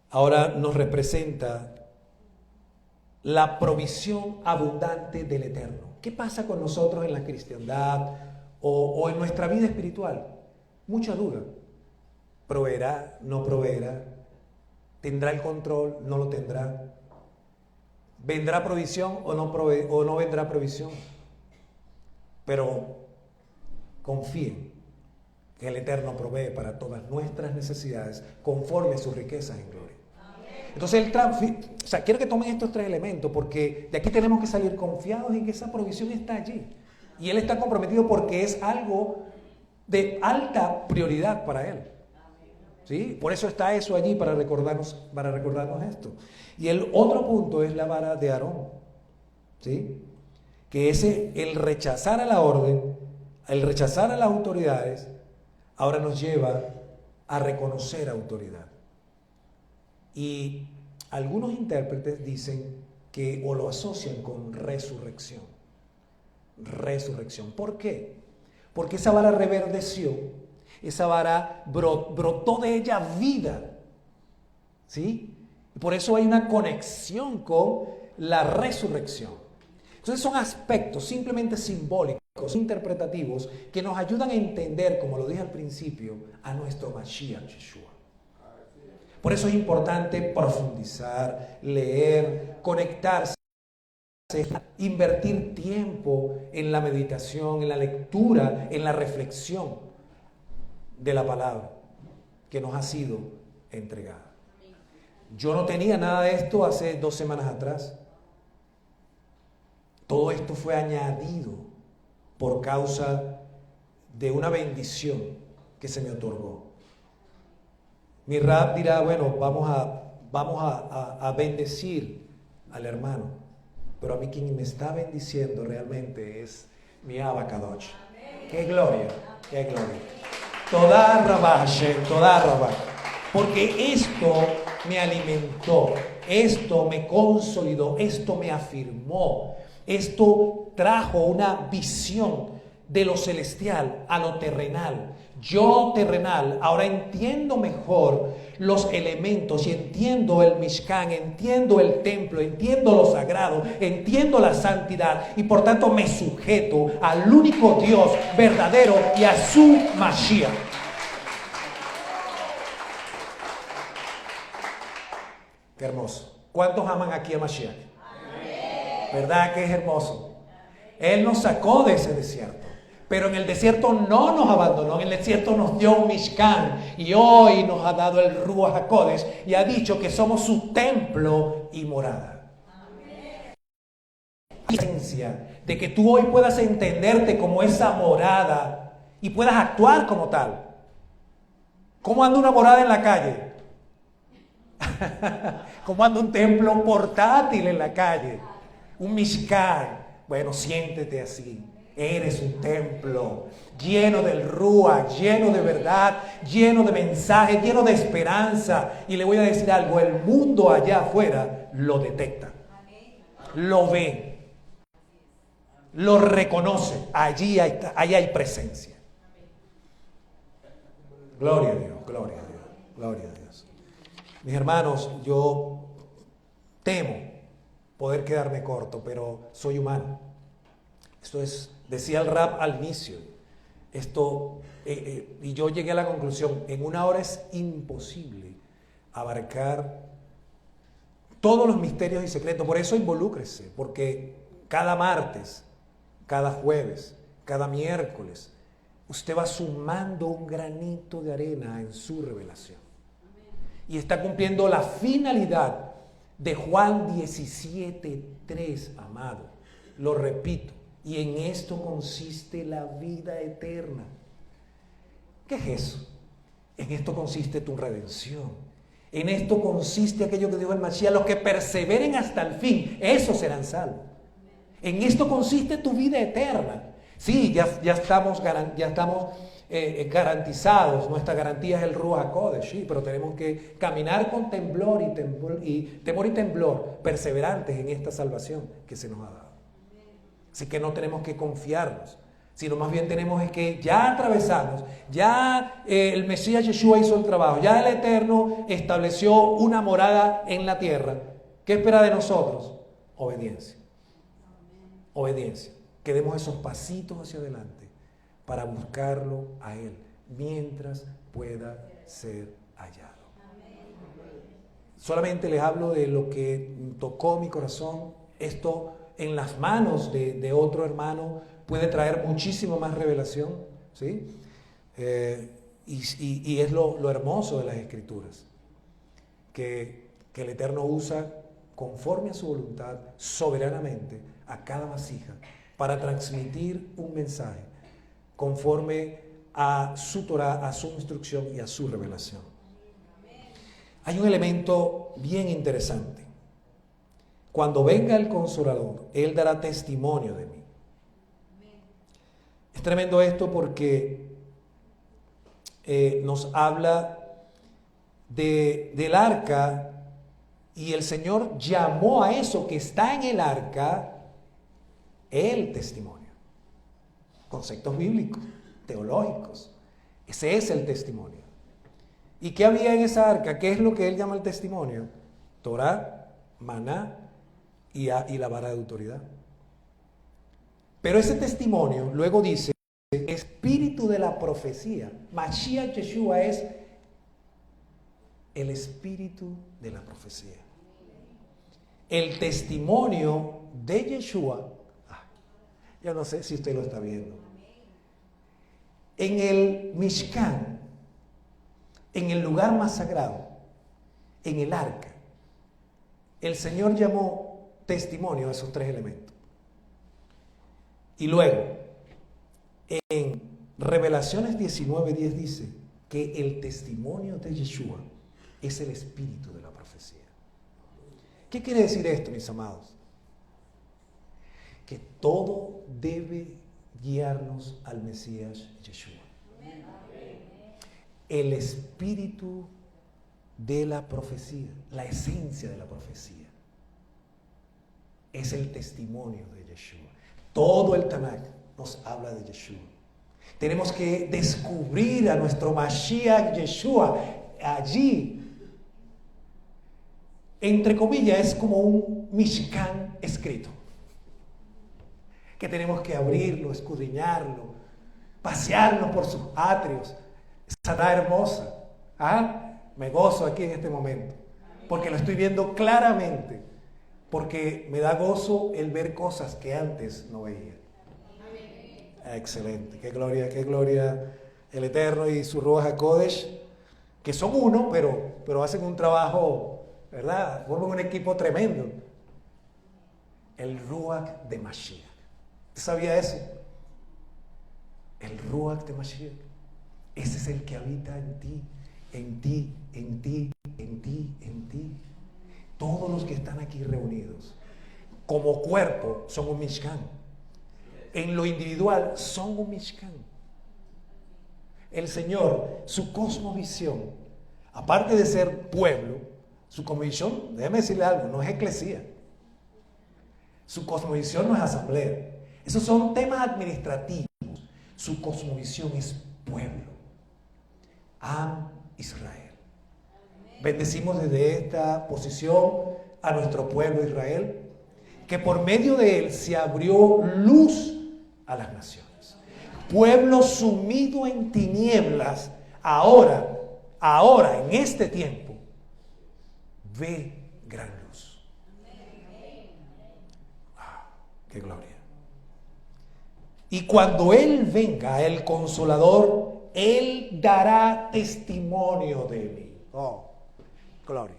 Ahora nos representa la provisión abundante del Eterno. ¿Qué pasa con nosotros en la cristiandad o en nuestra vida espiritual? Mucha duda. ¿Proveerá? ¿No proveerá? ¿Tendrá el control? ¿No lo tendrá? ¿Vendrá provisión o no vendrá provisión? Pero confíen que el Eterno provee para todas nuestras necesidades conforme a sus riquezas en gloria. Entonces, quiero que tomen estos tres elementos porque de aquí tenemos que salir confiados en que esa provisión está allí. Y Él está comprometido porque es algo de alta prioridad para Él. ¿Sí? Por eso está eso allí para recordarnos esto. Y el otro punto es la vara de Aarón. ¿Sí? Que el rechazar a la orden, el rechazar a las autoridades, ahora nos lleva a reconocer autoridad. Y algunos intérpretes dicen que o lo asocian con resurrección. Resurrección. ¿Por qué? Porque esa vara reverdeció, esa vara brotó de ella vida. ¿Sí? Y por eso hay una conexión con la resurrección. Entonces son aspectos simplemente simbólicos, interpretativos, que nos ayudan a entender, como lo dije al principio, a nuestro Mashiach Yeshua. Por eso es importante profundizar, leer, conectarse, invertir tiempo en la meditación, en la lectura, en la reflexión de la palabra que nos ha sido entregada. Yo no tenía nada de esto hace 2 semanas atrás. Todo esto fue añadido por causa de una bendición que se me otorgó. Mi rab dirá, bueno, vamos a bendecir al hermano. Pero a mí quien me está bendiciendo realmente es mi Abba Kadosh. ¡Qué gloria! ¡Qué gloria! Toda Rabá, porque esto me alimentó, esto me consolidó, esto me afirmó, esto trajo una visión de lo celestial a lo terrenal. Yo terrenal, ahora entiendo mejor los elementos y entiendo el Mishkan, entiendo el templo, entiendo lo sagrado, entiendo la santidad y por tanto me sujeto al único Dios verdadero y a su Mashiach. Qué hermoso. ¿Cuántos aman aquí a Mashiach? ¿Verdad que es hermoso? Él nos sacó de ese desierto. Pero en el desierto no nos abandonó, en el desierto nos dio un Mishkan y hoy nos ha dado el Ruach HaKodesh y ha dicho que somos su templo y morada. La esencia de que tú hoy puedas entenderte como esa morada y puedas actuar como tal. ¿Cómo anda una morada en la calle? ¿Cómo anda un templo portátil en la calle? Un Mishkan. Bueno, siéntete así. Eres un templo lleno del Ruach, lleno de verdad, lleno de mensajes, lleno de esperanza. Y le voy a decir algo, el mundo allá afuera lo detecta, lo ve, lo reconoce. Allí hay presencia. Gloria a Dios, gloria a Dios, gloria a Dios. Mis hermanos, yo temo poder quedarme corto, pero soy humano. Esto es, decía el rap al inicio, y yo llegué a la conclusión, en una hora es imposible abarcar todos los misterios y secretos. Por eso involúcrese, porque cada martes, cada jueves, cada miércoles, usted va sumando un granito de arena en su revelación. Y está cumpliendo la finalidad de Juan 17:3, amado. Lo repito, y en esto consiste la vida eterna. ¿Qué es eso? En esto consiste tu redención. En esto consiste aquello que dijo el Mashiach: los que perseveren hasta el fin, esos serán salvos. En esto consiste tu vida eterna. Sí, ya estamos garantizados, nuestra garantía es el Ruach HaKodesh, sí, pero tenemos que caminar con temor y temblor, perseverantes en esta salvación que se nos ha dado. Así que no tenemos que confiarnos, sino más bien tenemos que ya atravesamos, ya el Mesías Yeshua hizo el trabajo, ya el Eterno estableció una morada en la tierra. ¿Qué espera de nosotros? Obediencia. Obediencia. Que demos esos pasitos hacia adelante para buscarlo a Él, mientras pueda ser hallado. Solamente les hablo de lo que tocó mi corazón. Esto en las manos de otro hermano puede traer muchísimo más revelación, ¿sí? Y es lo hermoso de las Escrituras, que el Eterno usa conforme a su voluntad, soberanamente, a cada vasija, para transmitir un mensaje conforme a su Torah, a su instrucción y a su revelación. Hay un elemento bien interesante. Cuando venga el Consolador, Él dará testimonio de mí. Es tremendo esto porque nos habla del arca, y el Señor llamó a eso que está en el arca el testimonio. Conceptos bíblicos, teológicos. Ese es el testimonio. ¿Y qué había en esa arca? ¿Qué es lo que Él llama el testimonio? Torah, maná y la vara de autoridad. Pero ese testimonio luego dice espíritu de la profecía. Mashiach Yeshua es el espíritu de la profecía. El testimonio de Yeshua, yo no sé si usted lo está viendo, en el Mishkan, en el lugar más sagrado, en el arca, el Señor llamó testimonio a esos tres elementos. Y luego, en Revelaciones 19:10 dice que el testimonio de Yeshua es el espíritu de la profecía. ¿Qué quiere decir esto, mis amados? Que todo debe guiarnos al Mesías Yeshua. El espíritu de la profecía, la esencia de la profecía, es el testimonio de Yeshua. Todo el Tanakh nos habla de Yeshua. Tenemos que descubrir a nuestro Mashiach Yeshua allí. Entre comillas, es como un Mishkan escrito, que tenemos que abrirlo, escudriñarlo, pasearnos por sus atrios. Esa hermosa. Me gozo aquí en este momento, porque lo estoy viendo claramente, porque me da gozo el ver cosas que antes no veía. Excelente, qué gloria el Eterno y su Ruach HaKodesh, que son uno, pero hacen un trabajo, ¿verdad? Forman un equipo tremendo. El Ruach de Mashiach. ¿Usted sabía eso? El Ruach de Mashiach. Ese es el que habita en ti, en ti, en ti, en ti, en ti. Todos los que están aquí reunidos, como cuerpo, son un Mishkan. En lo individual, son un Mishkan. El Señor, su cosmovisión, aparte de ser pueblo, su cosmovisión, déjeme decirle algo, no es eclesía. Su cosmovisión no es asamblea. Esos son temas administrativos. Su cosmovisión es pueblo. Am Israel. Bendecimos desde esta posición a nuestro pueblo Israel. que por medio de él se abrió luz a las naciones. Pueblo sumido en tinieblas, ahora, en este tiempo, ve gran luz. ¡Qué gloria! Y cuando Él venga, el Consolador, Él dará testimonio de mí. Oh, gloria.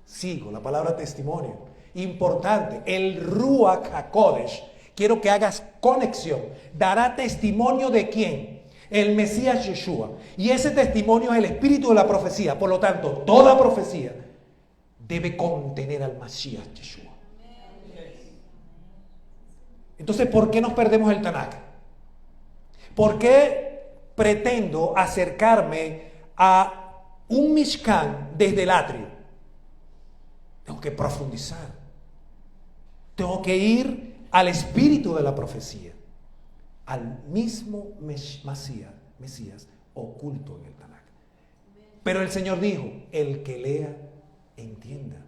Sigo, la palabra testimonio. Importante, el Ruach HaKodesh, quiero que hagas conexión. ¿Dará testimonio de quién? El Mesías Yeshua. Y ese testimonio es el espíritu de la profecía. Por lo tanto, toda profecía debe contener al Mesías Yeshua. Entonces, ¿por qué nos perdemos el Tanakh? ¿Por qué pretendo acercarme a un Mishkan desde el atrio? Tengo que profundizar. Tengo que ir al espíritu de la profecía, al mismo Mesías oculto en el Tanakh. Pero el Señor dijo, el que lea, entienda.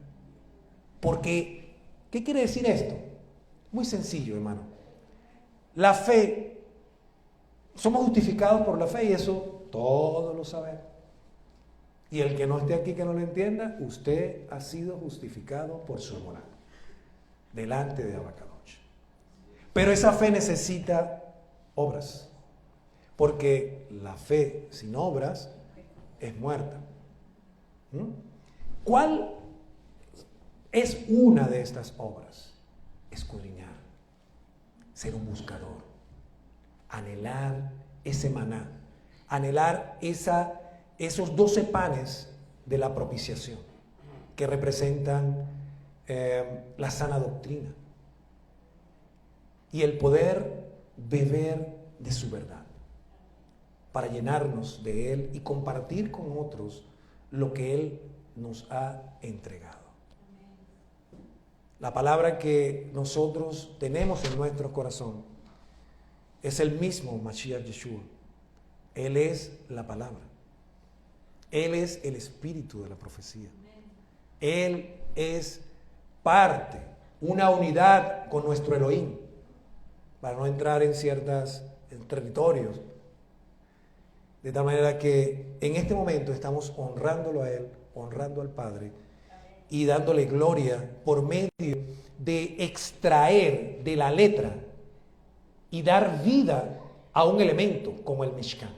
Porque, ¿qué quiere decir esto? Muy sencillo, hermano. La fe, somos justificados por la fe y eso todos lo sabemos. Y el que no esté aquí que no lo entienda, usted ha sido justificado por su moral delante de Abacadosh. Pero esa fe necesita obras, porque la fe sin obras es muerta. ¿Cuál es una de estas obras? Escudriñar, ser un buscador, anhelar ese maná, anhelar esos 12 panes de la propiciación que representan la sana doctrina y el poder beber de su verdad para llenarnos de Él y compartir con otros lo que Él nos ha entregado. La palabra que nosotros tenemos en nuestro corazón es el mismo Mashiach Yeshua. Él es la palabra. Él es el espíritu de la profecía. Él es parte, una unidad con nuestro Elohim, para no entrar en ciertos territorios. De tal manera que en este momento estamos honrándolo a Él, honrando al Padre y dándole gloria por medio de extraer de la letra y dar vida a un elemento como el Mishkan.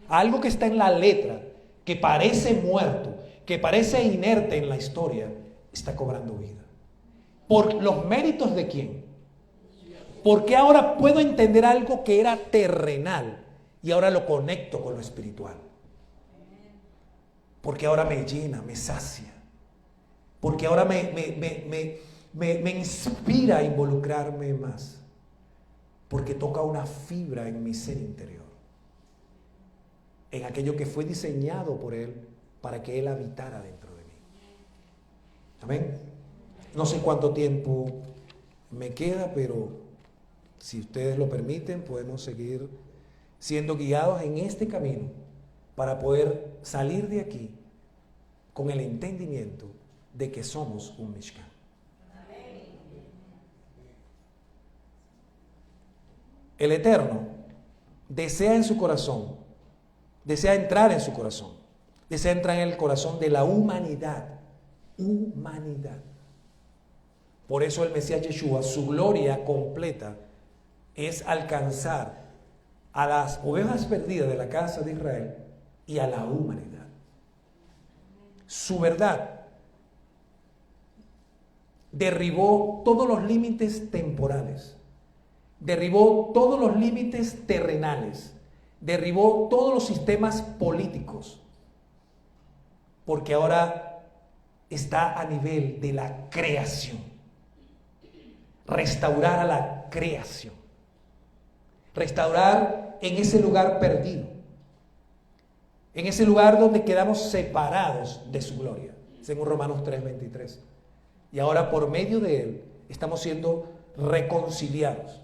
Algo que está en la letra, que parece muerto, que parece inerte en la historia, está cobrando vida. ¿Por los méritos de quién? Porque ahora puedo entender algo que era terrenal y ahora lo conecto con lo espiritual. Porque ahora me llena, me sacia. Porque ahora me inspira a involucrarme más. Porque toca una fibra en mi ser interior. En aquello que fue diseñado por Él para que Él habitara dentro de mí. Amén. No sé cuánto tiempo me queda, pero si ustedes lo permiten, podemos seguir siendo guiados en este camino para poder salir de aquí con el entendimiento de que somos un Mishkan. El Eterno desea en su corazón, desea entrar en su corazón, desea entrar en el corazón de la humanidad. Humanidad. Por eso el Mesías Yeshua, su gloria completa es alcanzar a las ovejas perdidas de la casa de Israel y a la humanidad. Su verdad derribó todos los límites temporales, derribó todos los límites terrenales, derribó todos los sistemas políticos, porque ahora está a nivel de la creación. Restaurar a la creación, restaurar en ese lugar perdido, en ese lugar donde quedamos separados de su gloria, según Romanos 3:23. Y ahora por medio de Él estamos siendo reconciliados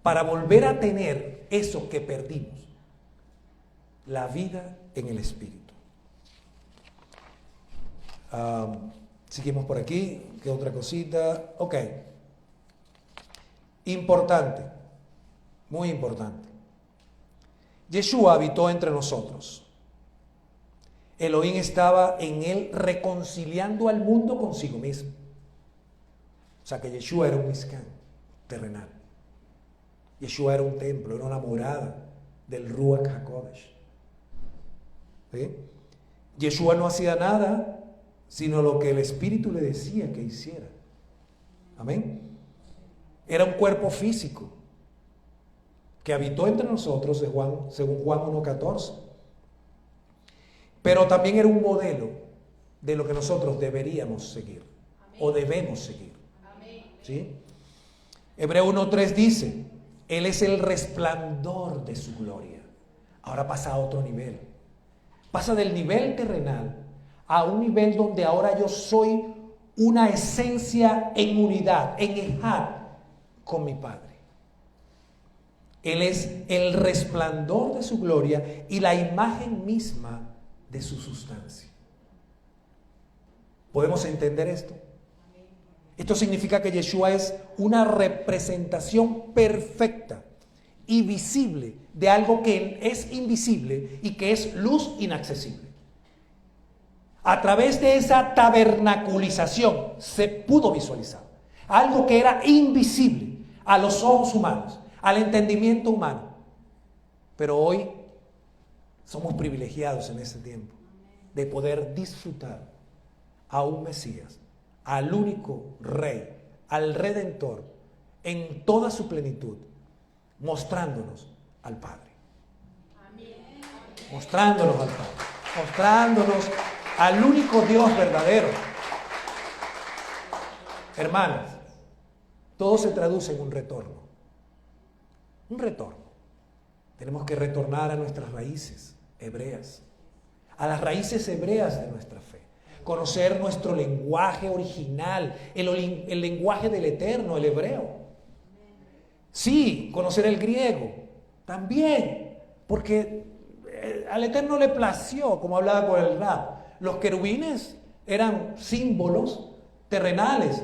para volver a tener eso que perdimos, la vida en el Espíritu. Seguimos por aquí. ¿Qué otra cosita? Ok. Importante, muy importante. Yeshua habitó entre nosotros. Elohim estaba en él reconciliando al mundo consigo mismo. O sea que Yeshua era un Mishkan terrenal. Yeshua era un templo, era una morada del Ruach HaKodesh. ¿Sí? Yeshua no hacía nada sino lo que el Espíritu le decía que hiciera. Amén. Era un cuerpo físico que habitó entre nosotros, según Juan 1:14. Pero también era un modelo de lo que nosotros deberíamos seguir. Amén. O debemos seguir. ¿Sí? Hebreo 1:3 dice, Él es el resplandor de su gloria. Ahora pasa a otro nivel. Pasa del nivel terrenal a un nivel donde ahora yo soy una esencia en unidad, en ejad con mi Padre. Él es el resplandor de su gloria y la imagen misma de su sustancia. ¿Podemos entender esto? Esto significa que Yeshua es una representación perfecta y visible de algo que es invisible y que es luz inaccesible. A través de esa tabernaculización se pudo visualizar algo que era invisible a los ojos humanos, al entendimiento humano. Pero hoy somos privilegiados en ese tiempo de poder disfrutar a un Mesías, al único Rey, al Redentor, en toda su plenitud, mostrándonos al Padre. Mostrándonos al Padre. Mostrándonos al único Dios verdadero. Hermanos, todo se traduce en un retorno. Un retorno. Tenemos que retornar a nuestras raíces hebreas, a las raíces hebreas de nuestra fe. Conocer nuestro lenguaje original, el lenguaje del Eterno, el hebreo. Sí, conocer el griego, también, porque al Eterno le plació, como hablaba con el Rab. Los querubines eran símbolos terrenales,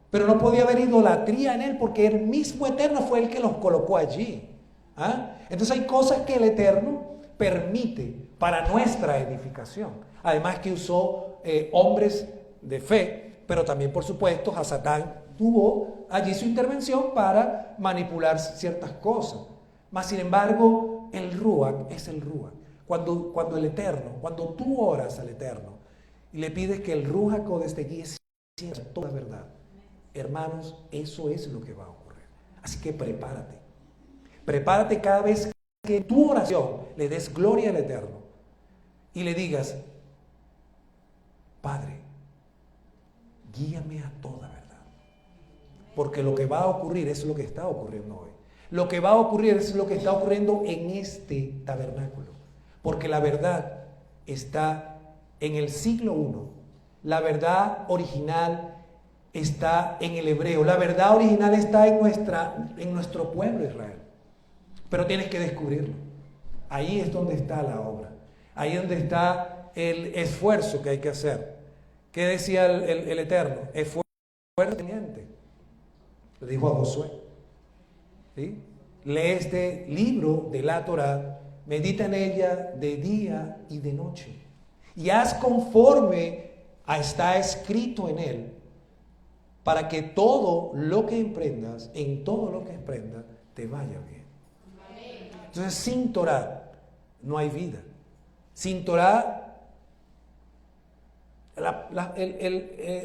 pero no podía haber idolatría en él porque el mismo Eterno fue el que los colocó allí. ¿Ah? Entonces hay cosas que el Eterno permite para nuestra edificación. Además que usó hombres de fe, pero también por supuesto a Satán tuvo allí su intervención para manipular ciertas cosas. Mas sin embargo, el Ruach es el Ruach. Cuando el Eterno, cuando tú oras al Eterno y le pides que el Ruach HaKodesh te guíe siempre toda verdad, hermanos, eso es lo que va a ocurrir. Así que prepárate. Prepárate cada vez que en tu oración le des gloria al Eterno y le digas, Padre, guíame a toda verdad. Porque lo que va a ocurrir es lo que está ocurriendo hoy. Lo que va a ocurrir es lo que está ocurriendo en este tabernáculo. Porque la verdad está en el siglo I. La verdad original está en el hebreo. La verdad original está en nuestro pueblo Israel. Pero tienes que descubrirlo. Ahí es donde está la obra. Ahí es donde está el esfuerzo que hay que hacer. ¿Qué decía el Eterno? Esfuerzo teniente. Le dijo a Josué. ¿Sí? Lee este libro de la Torá, medita en ella de día y de noche. Y haz conforme está escrito en él, para que todo lo que emprendas, en todo lo que emprendas, te vaya bien. Entonces, sin Torá no hay vida. Sin Torá,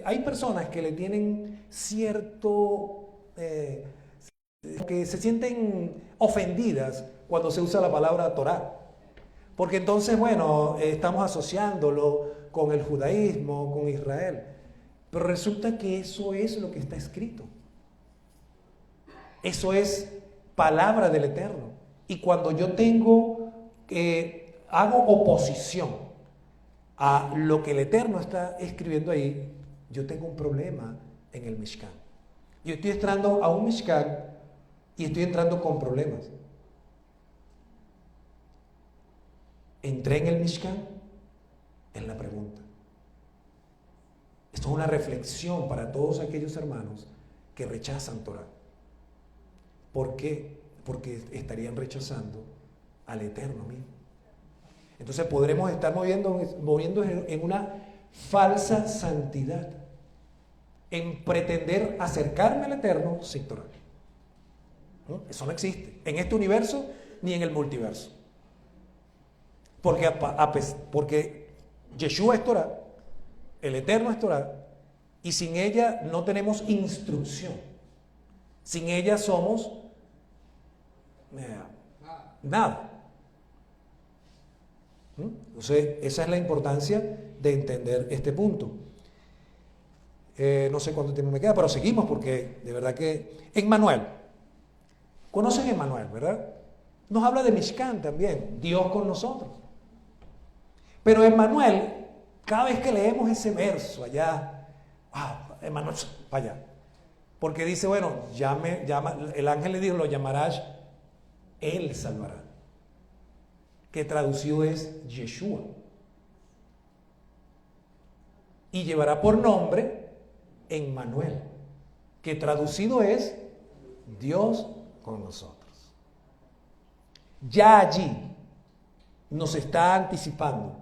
hay personas que le tienen cierto, que se sienten ofendidas cuando se usa la palabra Torá. Porque entonces, bueno, estamos asociándolo con el judaísmo, con Israel. Pero resulta que eso es lo que está escrito. Eso es palabra del Eterno. Y cuando yo hago oposición a lo que el Eterno está escribiendo ahí, yo tengo un problema en el Mishkan. Yo estoy entrando a un Mishkan y estoy entrando con problemas. ¿Entré en el Mishkan? Es la pregunta. Esto es una reflexión para todos aquellos hermanos que rechazan Torah. ¿Por qué? Porque estarían rechazando al Eterno mismo. Entonces podremos estar moviendo en una falsa santidad, en pretender acercarme al Eterno sin Torah. ¿No? Eso no existe en este universo ni en el multiverso. Porque Yeshua es Torah, el Eterno es Torah, y sin ella no tenemos instrucción. Sin ella somos nada. Entonces, esa es la importancia de entender este punto. No sé cuánto tiempo me queda, pero seguimos porque de verdad que... Emmanuel. ¿Conocen a Emmanuel, verdad? Nos habla de Mishkan también, Dios con nosotros. Pero Emmanuel, cada vez que leemos ese verso allá, wow, Emmanuel, para allá. Porque dice, bueno, el ángel le dijo, lo llamarás, él salvará. Que traducido es Yeshua. Y llevará por nombre Emmanuel, que traducido es Dios con nosotros. Ya allí nos está anticipando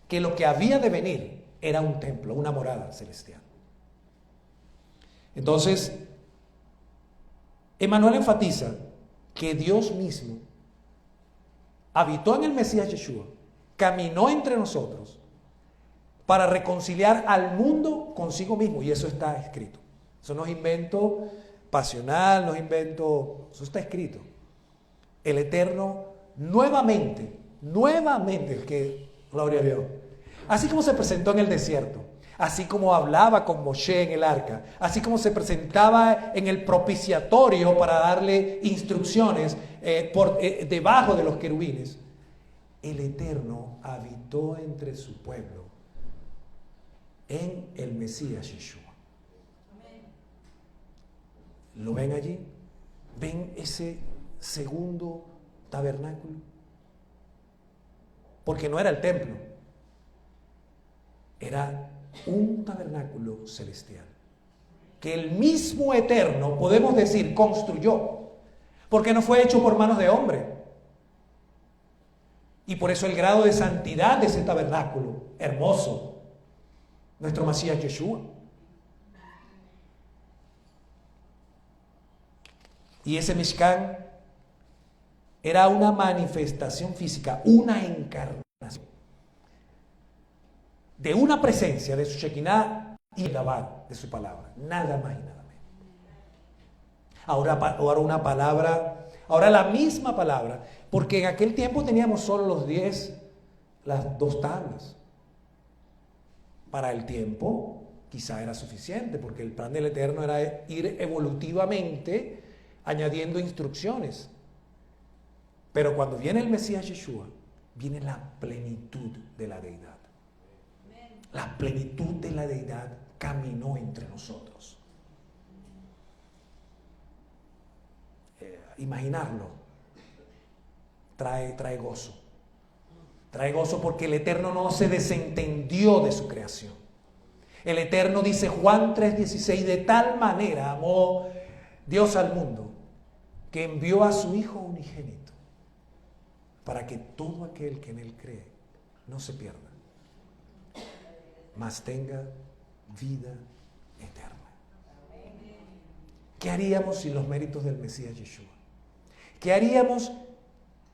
que lo que había de venir era un templo, una morada celestial. Entonces, Emmanuel enfatiza que Dios mismo habitó en el Mesías Yeshua, caminó entre nosotros para reconciliar al mundo consigo mismo, y eso está escrito. Eso no es invento pasional, no es invento, eso está escrito. El Eterno nuevamente, que gloria a Dios, así como se presentó en el desierto, así como hablaba con Moshe en el arca, así como se presentaba en el propiciatorio para darle instrucciones debajo de los querubines, el Eterno habitó entre su pueblo en el Mesías Yeshua. ¿Lo ven allí? ¿Ven ese segundo tabernáculo? Porque no era el templo, era un tabernáculo celestial que el mismo Eterno, podemos decir, construyó, porque no fue hecho por manos de hombre. Y por eso el grado de santidad de ese tabernáculo hermoso, nuestro Mesías Yeshua. Y ese Mishkan era una manifestación física, una encarnación de una presencia de su Shekinah y el Gabbar de su palabra, nada más y nada menos. Ahora la misma palabra, porque en aquel tiempo teníamos solo las 2 tablas. Para el tiempo quizá era suficiente, porque el plan del Eterno era ir evolutivamente añadiendo instrucciones. Pero cuando viene el Mesías Yeshua, viene la plenitud de la deidad. La plenitud de la deidad caminó entre nosotros. Imaginarlo trae gozo. Trae gozo porque el Eterno no se desentendió de su creación. El Eterno, dice Juan 3:16, de tal manera amó Dios al mundo que envió a su Hijo unigénito para que todo aquel que en Él cree no se pierda, mas tenga vida eterna. ¿Qué haríamos sin los méritos del Mesías Yeshua? ¿Qué haríamos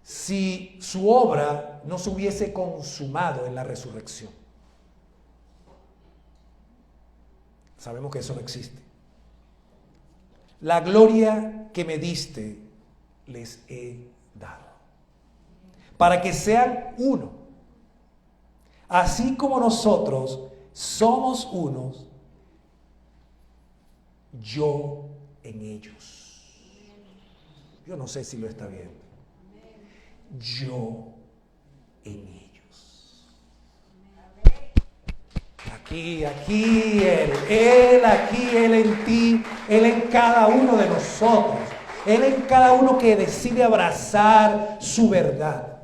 si su obra no se hubiese consumado en la resurrección? Sabemos que eso no existe. La gloria que me diste les he dado, para que sean uno, así como nosotros somos unos, yo en ellos. Yo no sé si lo está viendo. Yo en ellos. Aquí, Él aquí, Él en ti, Él en cada uno de nosotros, Él en cada uno que decide abrazar su verdad,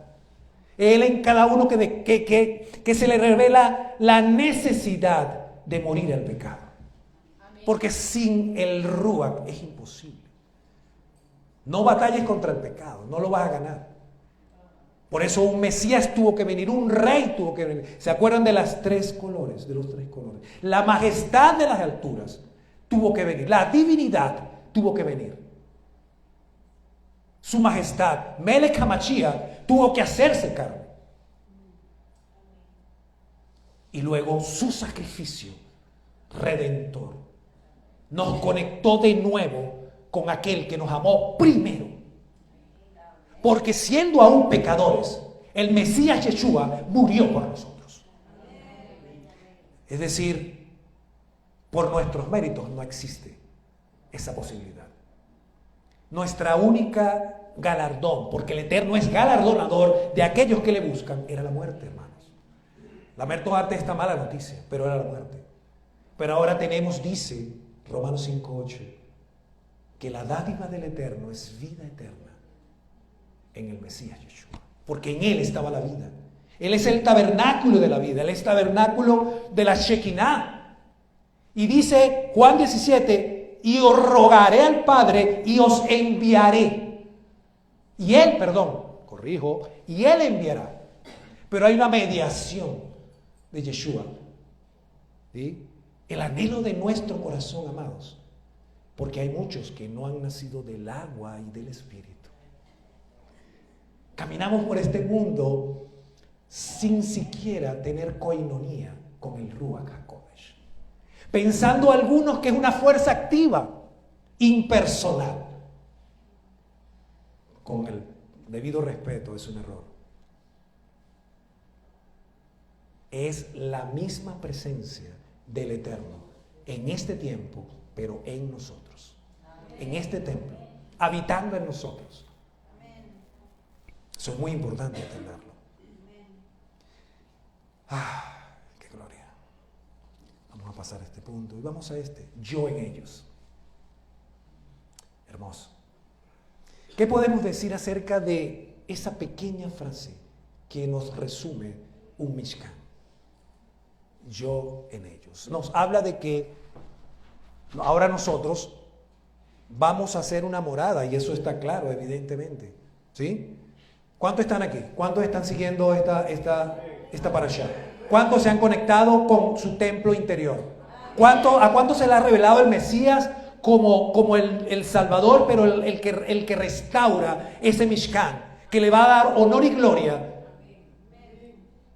Él en cada uno que se le revela la necesidad de morir al pecado. Porque sin el Ruach es imposible. No batalles contra el pecado, no lo vas a ganar. Por eso un Mesías tuvo que venir, un rey tuvo que venir. ¿Se acuerdan de los tres colores? La majestad de las alturas tuvo que venir, la divinidad tuvo que venir. Su majestad, Melech HaMashiach, tuvo que hacerse carne. Y luego su sacrificio redentor nos conectó de nuevo con aquel que nos amó primero. Porque siendo aún pecadores, el Mesías Yeshua murió por nosotros. Es decir, por nuestros méritos no existe esa posibilidad. Nuestra única galardón, porque el Eterno es galardonador de aquellos que le buscan, era la muerte, hermanos. Lamento esta mala noticia, pero era la muerte. Pero ahora tenemos, dice Romanos 5:8, que la dádiva del Eterno es vida eterna en el Mesías Yeshua, porque en Él estaba la vida. Él es el tabernáculo de la vida, Él es el tabernáculo de la Shekinah. Y dice Juan 17, y os rogaré al Padre y os enviaré. Y Él enviará. Pero hay una mediación de Yeshua. ¿Sí? El anhelo de nuestro corazón, amados, porque hay muchos que no han nacido del agua y del Espíritu. Caminamos por este mundo sin siquiera tener coinonía con el Ruach HaKodesh, pensando algunos que es una fuerza activa, impersonal. Con el debido respeto, es un error. Es la misma presencia del Eterno en este tiempo, pero en nosotros, en este templo, habitando en nosotros. Eso es muy importante entenderlo. ¡Qué gloria! Vamos a pasar a este punto y vamos a este. Yo en ellos. Hermoso. ¿Qué podemos decir acerca de esa pequeña frase que nos resume un Mishkan? Yo en ellos. Nos habla de que ahora nosotros vamos a hacer una morada, y eso está claro, evidentemente. ¿Sí? ¿Cuántos están aquí? ¿Cuántos están siguiendo esta parashá? ¿Cuántos se han conectado con su templo interior? ¿A cuántos se le ha revelado el Mesías como el Salvador, pero el que restaura ese Mishkan, que le va a dar honor y gloria?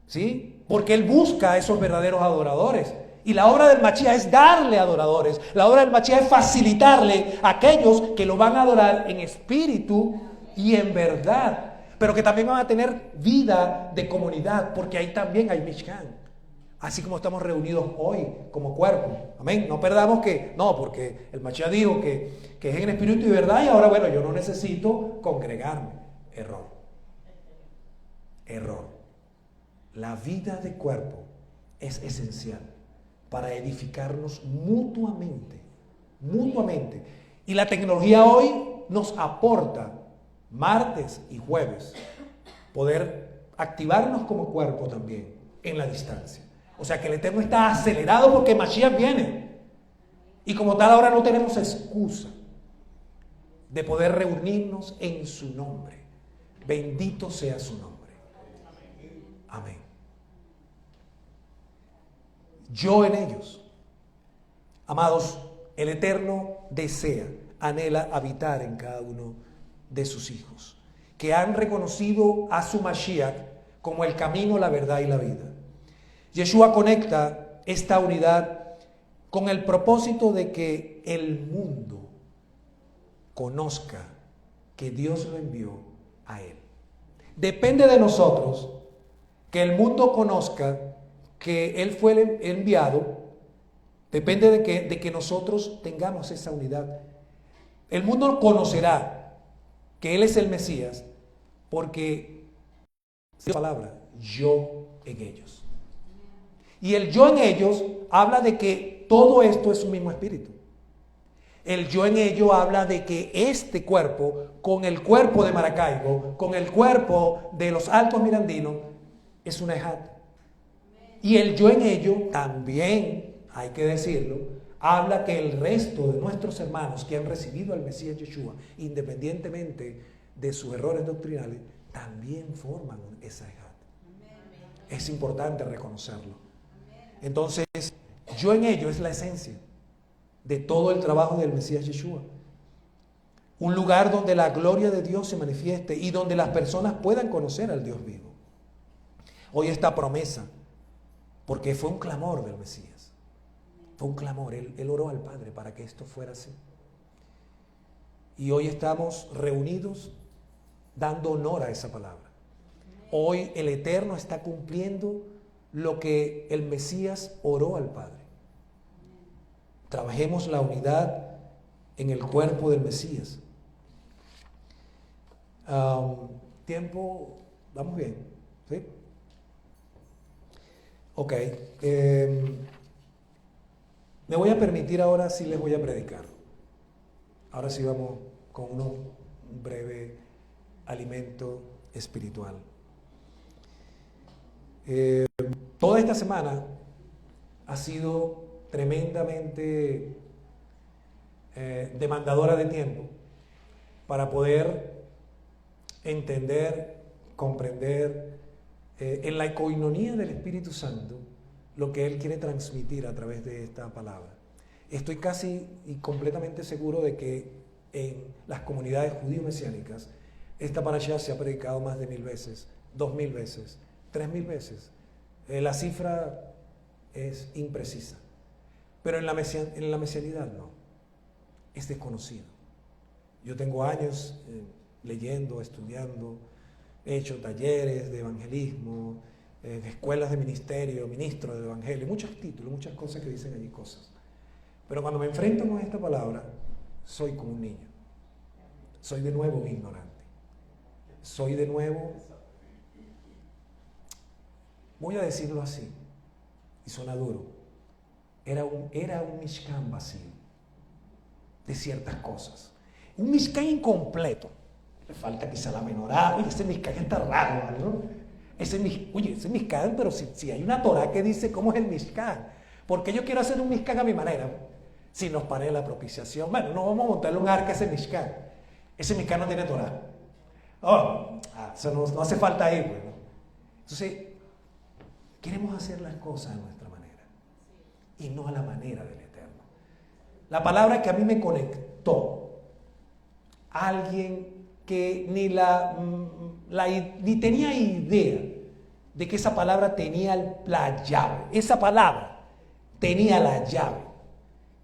¿Sí? Porque Él busca a esos verdaderos adoradores. Y la obra del Mashiach es darle adoradores. La obra del Mashiach es facilitarle a aquellos que lo van a adorar en espíritu y en verdad. Pero que también van a tener vida de comunidad, porque ahí también hay Mishkan. Así como estamos reunidos hoy como cuerpo. Amén. No perdamos porque el Mashiach dijo que es en espíritu y verdad, y ahora yo no necesito congregarme. Error. La vida de cuerpo es esencial para edificarnos mutuamente. Y la tecnología hoy nos aporta martes y jueves poder activarnos como cuerpo también en la distancia. O sea que el Eterno está acelerado porque Mashiach viene. Y como tal ahora no tenemos excusa de poder reunirnos en su nombre. Bendito sea su nombre. Amén. Yo en ellos. Amados, el Eterno desea, anhela habitar en cada uno de sus hijos, que han reconocido a su Mashiach como el camino, la verdad y la vida. Yeshua conecta esta unidad con el propósito de que el mundo conozca que Dios lo envió a Él. Depende de nosotros que el mundo conozca que Él fue el enviado. Depende de que nosotros tengamos esa unidad. El mundo conocerá que Él es el Mesías porque la palabra yo en ellos. Y el yo en ellos habla de que todo esto es un mismo espíritu. El yo en ello habla de que este cuerpo, con el cuerpo de Maracaibo, con el cuerpo de los Altos Mirandinos, es una ejat. Y el yo en ello también, hay que decirlo, habla que el resto de nuestros hermanos que han recibido al Mesías Yeshua, independientemente de sus errores doctrinales, también forman esa ejad. Es importante reconocerlo. Entonces, yo en ello es la esencia de todo el trabajo del Mesías Yeshua. Un lugar donde la gloria de Dios se manifieste y donde las personas puedan conocer al Dios vivo. Hoy esta promesa, porque fue un clamor del Mesías. Fue un clamor, él oró al Padre para que esto fuera así. Y hoy estamos reunidos dando honor a esa palabra. Hoy el Eterno está cumpliendo lo que el Mesías oró al Padre. Trabajemos la unidad en el cuerpo del Mesías. Tiempo, vamos bien, ¿sí? Ok. Me voy a permitir ahora sí les voy a predicar. Ahora sí vamos con un breve alimento espiritual. Toda esta semana ha sido tremendamente demandadora de tiempo para poder entender, comprender en la coinonía del Espíritu Santo lo que Él quiere transmitir a través de esta palabra. Estoy casi y completamente seguro de que en las comunidades judío-mesiánicas esta parashá se ha predicado más de 1000 veces, 2000 veces, 3000 veces. La cifra es imprecisa, pero en la mesianidad no, es desconocido. Yo tengo años leyendo, estudiando, he hecho talleres de evangelismo, escuelas de ministerio, ministro del evangelio, muchos títulos, muchas cosas que dicen allí cosas. Pero cuando me enfrento con esta palabra, soy como un niño. Soy de nuevo un ignorante. Soy de nuevo, voy a decirlo así, y suena duro, era un Mishkan vacío de ciertas cosas. Un Mishkan incompleto. Le falta quizá la menorá. Oye, ese Mishkan está raro, ¿no? Ese Mishkan, pero si hay una Torah que dice cómo es el Mishkan. Porque yo quiero hacer un Mishkan a mi manera. Si nos pare la propiciación. Bueno, no vamos a montarle un arca a ese Mishkan. Ese Mishkan no tiene Torah. Eso no hace falta ahí, pues, ¿no? Entonces, queremos hacer las cosas a nuestra manera y no a la manera del Eterno. La palabra que a mí me conectó, alguien que ni tenía idea de que esa palabra tenía la llave. Esa palabra tenía la llave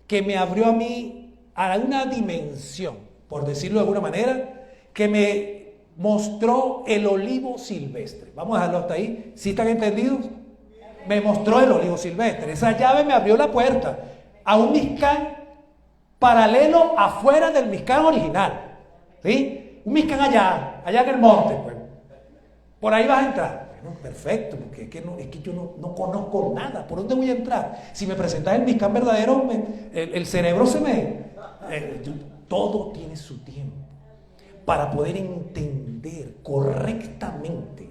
que me abrió a mí a una dimensión, por decirlo de alguna manera, que me mostró el olivo silvestre. Vamos a dejarlo hasta ahí. ¿Sí están entendidos? Me mostró el olivo silvestre. Esa llave me abrió la puerta a un Mishkan paralelo afuera del Mishkan original. ¿Sí? Un Mishkan allá en el monte. Pues. Por ahí vas a entrar. Bueno, perfecto, porque es que yo no conozco nada. ¿Por dónde voy a entrar? Si me presentas el Mishkan verdadero, el cerebro se me... todo tiene su tiempo para poder entender correctamente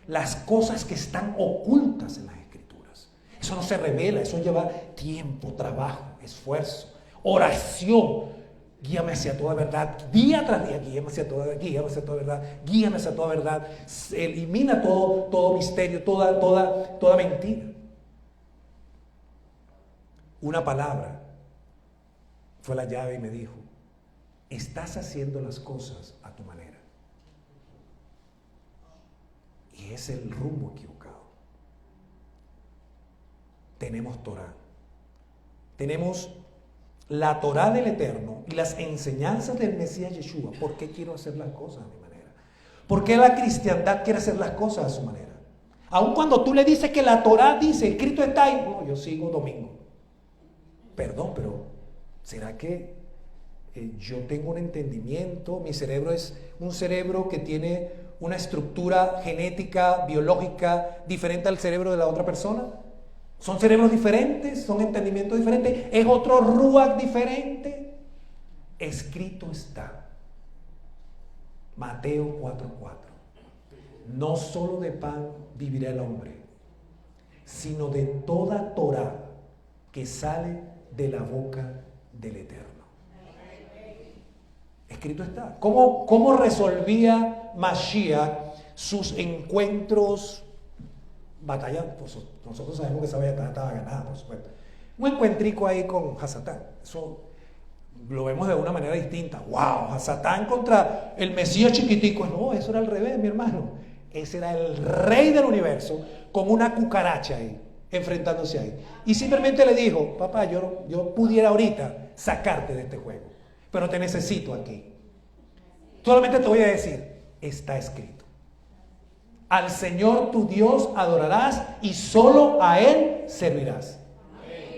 las cosas que están ocultas en las Escrituras. Eso no se revela, eso lleva tiempo, trabajo, esfuerzo, oración. Guíame hacia toda verdad, día tras día, guíame hacia toda verdad, guíame hacia toda verdad. Elimina todo misterio, toda mentira. Una palabra fue la llave y me dijo: estás haciendo las cosas a tu manera. Y es el rumbo equivocado. Tenemos Torah. Tenemos la Torah del Eterno y las enseñanzas del Mesías Yeshua. ¿Por qué quiero hacer las cosas a mi manera? ¿Por qué la cristiandad quiere hacer las cosas a su manera? Aun cuando tú le dices que la Torah dice, escrito está ahí, no, yo sigo domingo. Perdón, pero ¿será que yo tengo un entendimiento? Mi cerebro es un cerebro que tiene una estructura genética, biológica diferente al cerebro de la otra persona. ¿Son cerebros diferentes? ¿Son entendimientos diferentes? ¿Es otro ruach diferente? Escrito está. Mateo 4:4. No solo de pan vivirá el hombre, sino de toda Torah que sale de la boca del Eterno. Escrito está. ¿Cómo resolvía Mashiach sus encuentros? Batallas, pues nosotros sabemos que esa batalla estaba ganada, por supuesto. Un encuentrico ahí con Hasatán. Eso lo vemos de una manera distinta. ¡Wow! Hasatán contra el Mesías chiquitico. No, eso era al revés, mi hermano. Ese era el rey del universo con una cucaracha ahí, enfrentándose ahí. Y simplemente le dijo: papá, yo pudiera ahorita sacarte de este juego, pero te necesito aquí. Solamente te voy a decir, está escrito. Al Señor tu Dios adorarás y solo a Él servirás.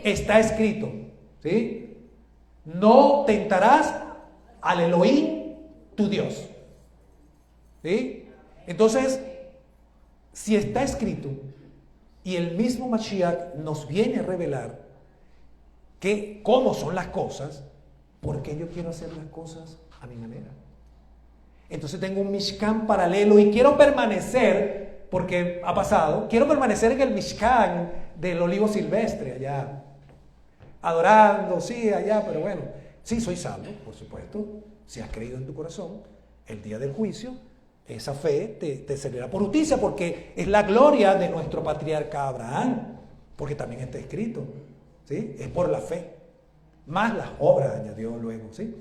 Está escrito, ¿sí? No tentarás al Elohim tu Dios, ¿sí? Entonces, si está escrito y el mismo Mashiach nos viene a revelar cómo son las cosas, ¿por qué yo quiero hacer las cosas a mi manera? Entonces tengo un Mishkan paralelo y quiero permanecer, porque ha pasado, quiero permanecer en el Mishkan del olivo silvestre allá, adorando, sí, allá, pero bueno, sí, soy salvo, por supuesto, si has creído en tu corazón, el día del juicio, esa fe te servirá por justicia, porque es la gloria de nuestro patriarca Abraham, porque también está escrito, ¿sí? Es por la fe, más las obras, añadió luego, ¿sí?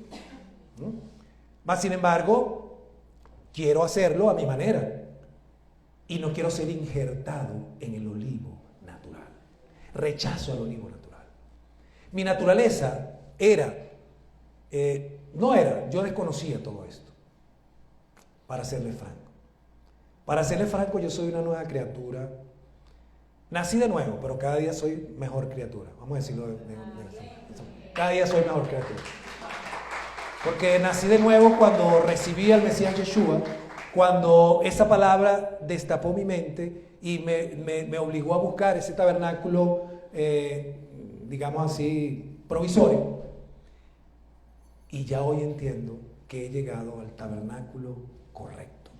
Más sin embargo, quiero hacerlo a mi manera y no quiero ser injertado en el olivo natural. Rechazo al olivo natural. Mi naturaleza yo desconocía todo esto. Para serle franco, yo soy una nueva criatura. Nací de nuevo, pero cada día soy mejor criatura. Vamos a decirlo cada día soy mejor criatura. Porque nací de nuevo cuando recibí al Mesías Yeshua, cuando esa palabra destapó mi mente y me obligó a buscar ese tabernáculo, digamos así, provisorio. Y ya hoy entiendo que he llegado al tabernáculo correcto.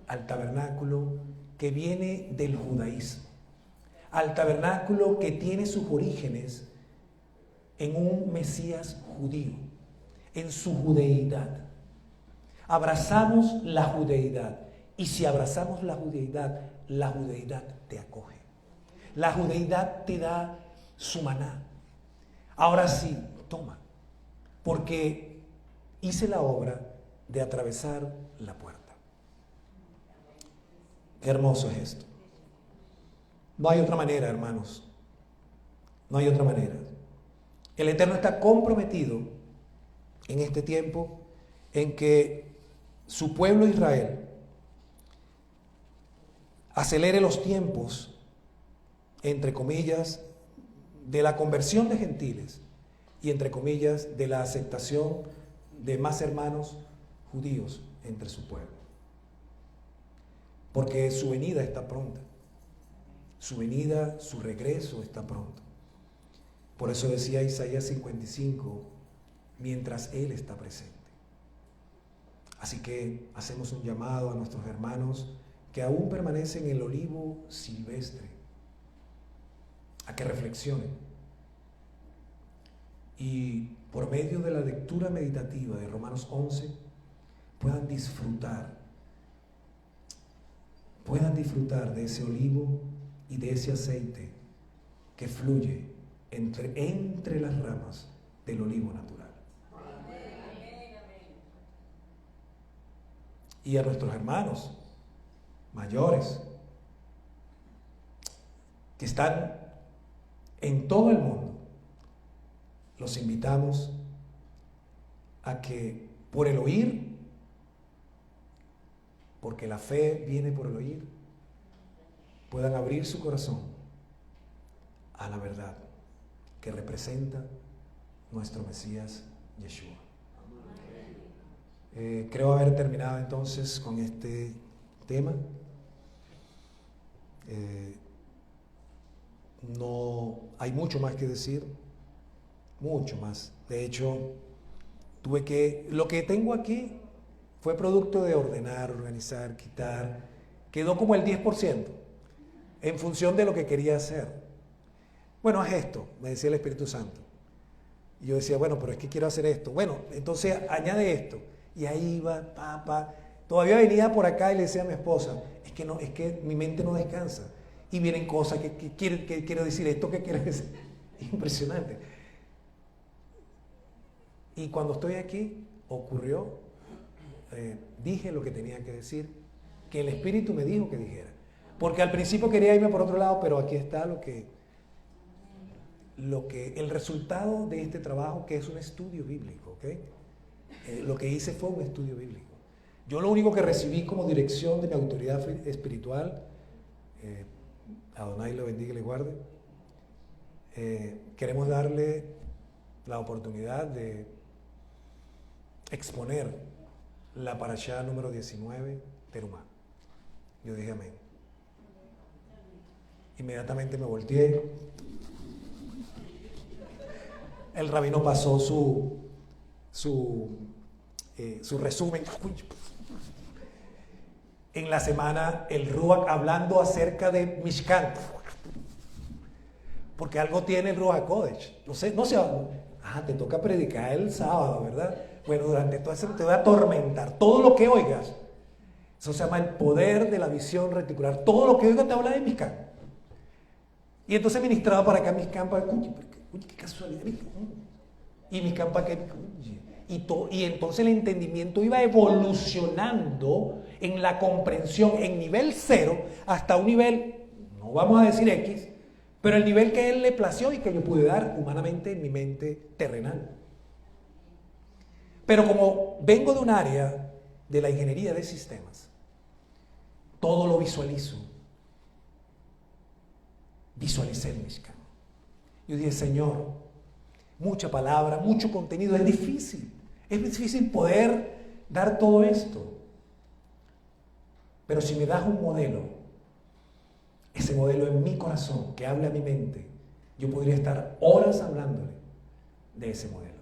Al tabernáculo que viene del judaísmo. Al tabernáculo que tiene sus orígenes en un Mesías judío, en su judeidad. Abrazamos la judeidad. Y si abrazamos la judeidad te acoge. La judeidad te da su maná. Ahora sí, toma. Porque hice la obra de atravesar la puerta. Qué hermoso es esto. No hay otra manera, hermanos. No hay otra manera. El Eterno está comprometido en este tiempo en que su pueblo Israel acelere los tiempos, entre comillas, de la conversión de gentiles y entre comillas de la aceptación de más hermanos judíos entre su pueblo. Porque su venida está pronta. Su venida, su regreso está pronto. Por eso decía Isaías 55, mientras Él está presente. Así que hacemos un llamado a nuestros hermanos que aún permanecen en el olivo silvestre, a que reflexionen y por medio de la lectura meditativa de Romanos 11 puedan disfrutar de ese olivo y de ese aceite que fluye entre las ramas del olivo natural. Y a nuestros hermanos mayores que están en todo el mundo, los invitamos a que por el oír, porque la fe viene por el oír, puedan abrir su corazón a la verdad que representa nuestro Mesías Yeshua. Creo haber terminado entonces con este tema. No hay mucho más que decir, mucho más. De hecho, lo que tengo aquí fue producto de ordenar, organizar, quitar. Quedó como el 10% en función de lo que quería hacer. Bueno, haz esto, me decía el Espíritu Santo. Y yo decía, bueno, pero es que quiero hacer esto. Bueno, entonces añade esto. Y ahí iba, papá. Todavía venía por acá y le decía a mi esposa, es que no, es que mi mente no descansa. Y vienen cosas que quiero decir, esto que quiero decir. Impresionante. Y cuando estoy aquí, ocurrió, dije lo que tenía que decir, que el Espíritu me dijo que dijera. Porque al principio quería irme por otro lado, pero aquí está el resultado de este trabajo, que es un estudio bíblico, ¿ok? Lo que hice fue un estudio bíblico. Yo lo único que recibí como dirección de mi autoridad espiritual, Adonai lo bendiga y le guarde, queremos darle la oportunidad de exponer la parashá número 19, Terumá. Yo dije amén. Inmediatamente me volteé. El rabino pasó su resumen. En la semana, el Ruach hablando acerca de Mishkan. Porque algo tiene el Ruach HaKodesh. No sé, te toca predicar el sábado, ¿verdad? Bueno, durante todo eso te voy a atormentar. Todo lo que oigas, eso se llama el poder de la visión reticular. Todo lo que oigas te habla de Mishkan. Y entonces ministraba para acá Mishkan, para qué casualidad. Y Mishkan para qué. Y entonces el entendimiento iba evolucionando en la comprensión en nivel 0 hasta un nivel, no vamos a decir X, pero el nivel que él le plació y que yo pude dar humanamente en mi mente terrenal. Pero como vengo de un área de la ingeniería de sistemas, todo lo visualizo. Visualicé el Mishkan. Yo dije, Señor, mucha palabra, mucho contenido, es difícil. Es difícil poder dar todo esto. Pero si me das un modelo, ese modelo en mi corazón, que hable a mi mente, yo podría estar horas hablándole de ese modelo.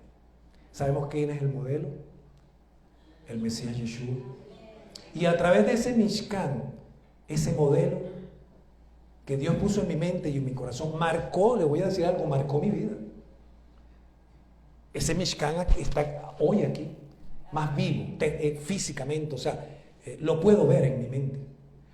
¿Sabemos quién es el modelo? El Mesías Yeshua. Y a través de ese Mishkan, ese modelo que Dios puso en mi mente y en mi corazón, marcó, le voy a decir algo, marcó mi vida. Ese Mishkan está hoy aquí, más vivo, físicamente, o sea, lo puedo ver en mi mente.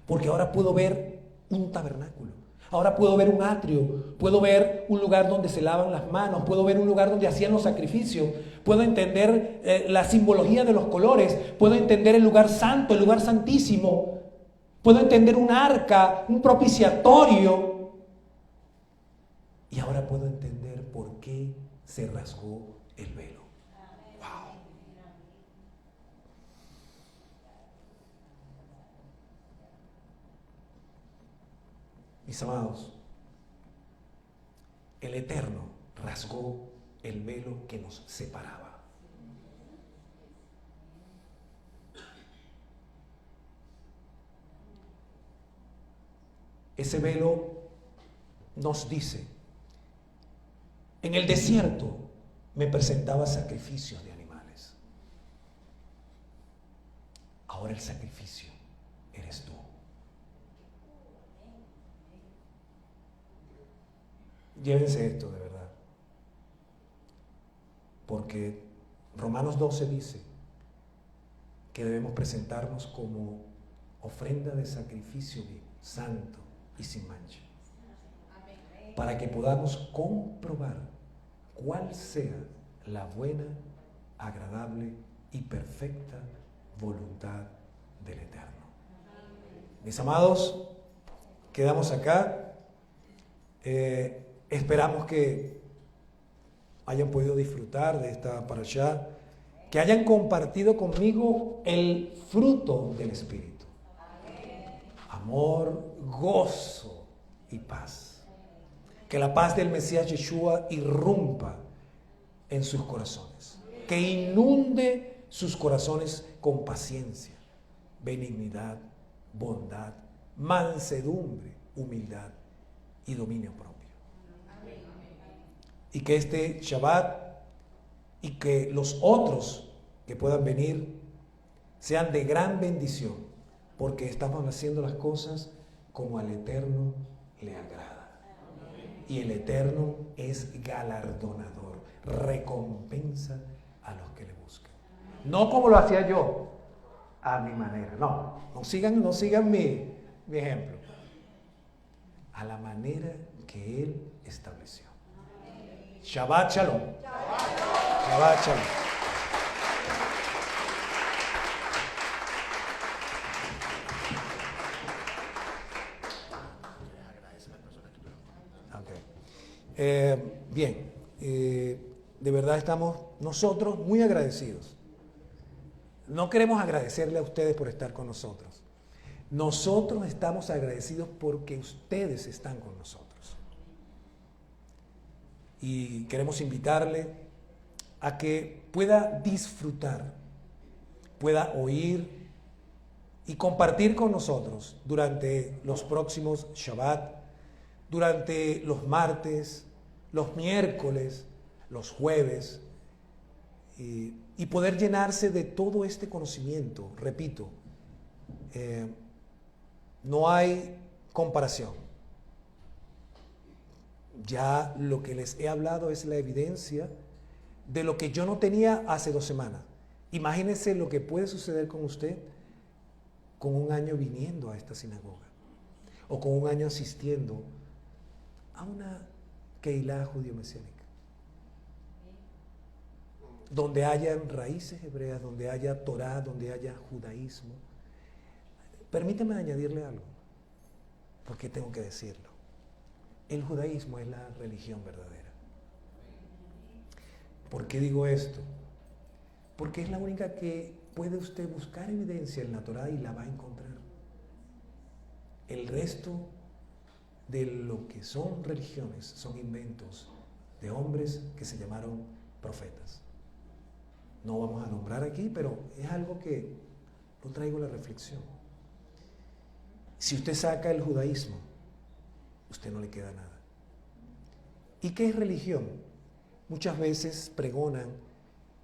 Porque ahora puedo ver un tabernáculo, ahora puedo ver un atrio, puedo ver un lugar donde se lavan las manos, puedo ver un lugar donde hacían los sacrificios, puedo entender la simbología de los colores, puedo entender el lugar santo, el lugar santísimo, puedo entender un arca, un propiciatorio. Y ahora puedo entender por qué se rasgó el velo. Wow. Mis amados, el Eterno rasgó el velo que nos separaba. Ese velo nos dice, en el desierto me presentaba sacrificios de animales. Ahora el sacrificio eres tú. Llévense esto de verdad. Porque Romanos 12 dice que debemos presentarnos como ofrenda de sacrificio vivo, santo y sin mancha. Para que podamos comprobar cuál sea la buena, agradable y perfecta voluntad del Eterno. Mis amados, quedamos acá. Esperamos que hayan podido disfrutar de esta parashá, que hayan compartido conmigo el fruto del Espíritu. Amor, gozo y paz. Que la paz del Mesías Yeshua irrumpa en sus corazones. Que inunde sus corazones con paciencia, benignidad, bondad, mansedumbre, humildad y dominio propio. Y que este Shabbat y que los otros que puedan venir sean de gran bendición, porque estamos haciendo las cosas como al Eterno le agrada. Y el Eterno es galardonador, recompensa a los que le buscan. No como lo hacía yo, a mi manera. No sigan mi ejemplo. A la manera que Él estableció. Shabbat Shalom. Shabbat Shalom. Bien, de verdad estamos nosotros muy agradecidos. No queremos agradecerle a ustedes por estar con nosotros. Nosotros estamos agradecidos porque ustedes están con nosotros. Y queremos invitarle a que pueda disfrutar, pueda oír y compartir con nosotros durante los próximos Shabbat, durante los martes, los miércoles, los jueves, y poder llenarse de todo este conocimiento. Repito, no hay comparación. Ya lo que les he hablado es la evidencia de lo que yo no tenía hace 2 semanas. Imagínense lo que puede suceder con usted con 1 año viniendo a esta sinagoga, o con 1 año asistiendo a una Keilah judío-mesiánica, donde haya raíces hebreas, donde haya Torah, donde haya judaísmo. Permítame añadirle algo, porque tengo que decirlo. El judaísmo es la religión verdadera. ¿Por qué digo esto? Porque es la única que puede usted buscar evidencia en la Torah y la va a encontrar. El resto de lo que son religiones son inventos de hombres que se llamaron profetas. No vamos a nombrar aquí, pero es algo que lo traigo a la reflexión. Si usted saca el judaísmo, usted no le queda nada. ¿Y qué es religión? Muchas veces pregonan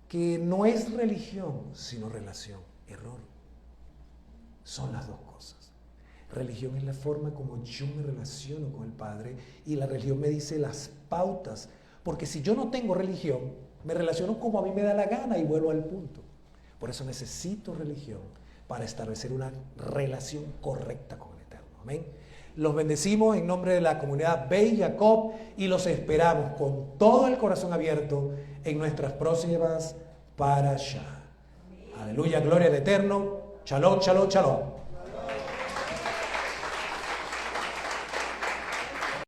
que no es religión, sino relación. Error. Son las dos cosas. Religión es la forma como yo me relaciono con el Padre, y la religión me dice las pautas. Porque si yo no tengo religión, me relaciono como a mí me da la gana y vuelvo al punto. Por eso necesito religión para establecer una relación correcta con el Eterno. Amén. Los bendecimos en nombre de la comunidad Beit Jacob y los esperamos con todo el corazón abierto en nuestras próximas parashá. Aleluya, gloria al Eterno. Shalom, shalom, shalom.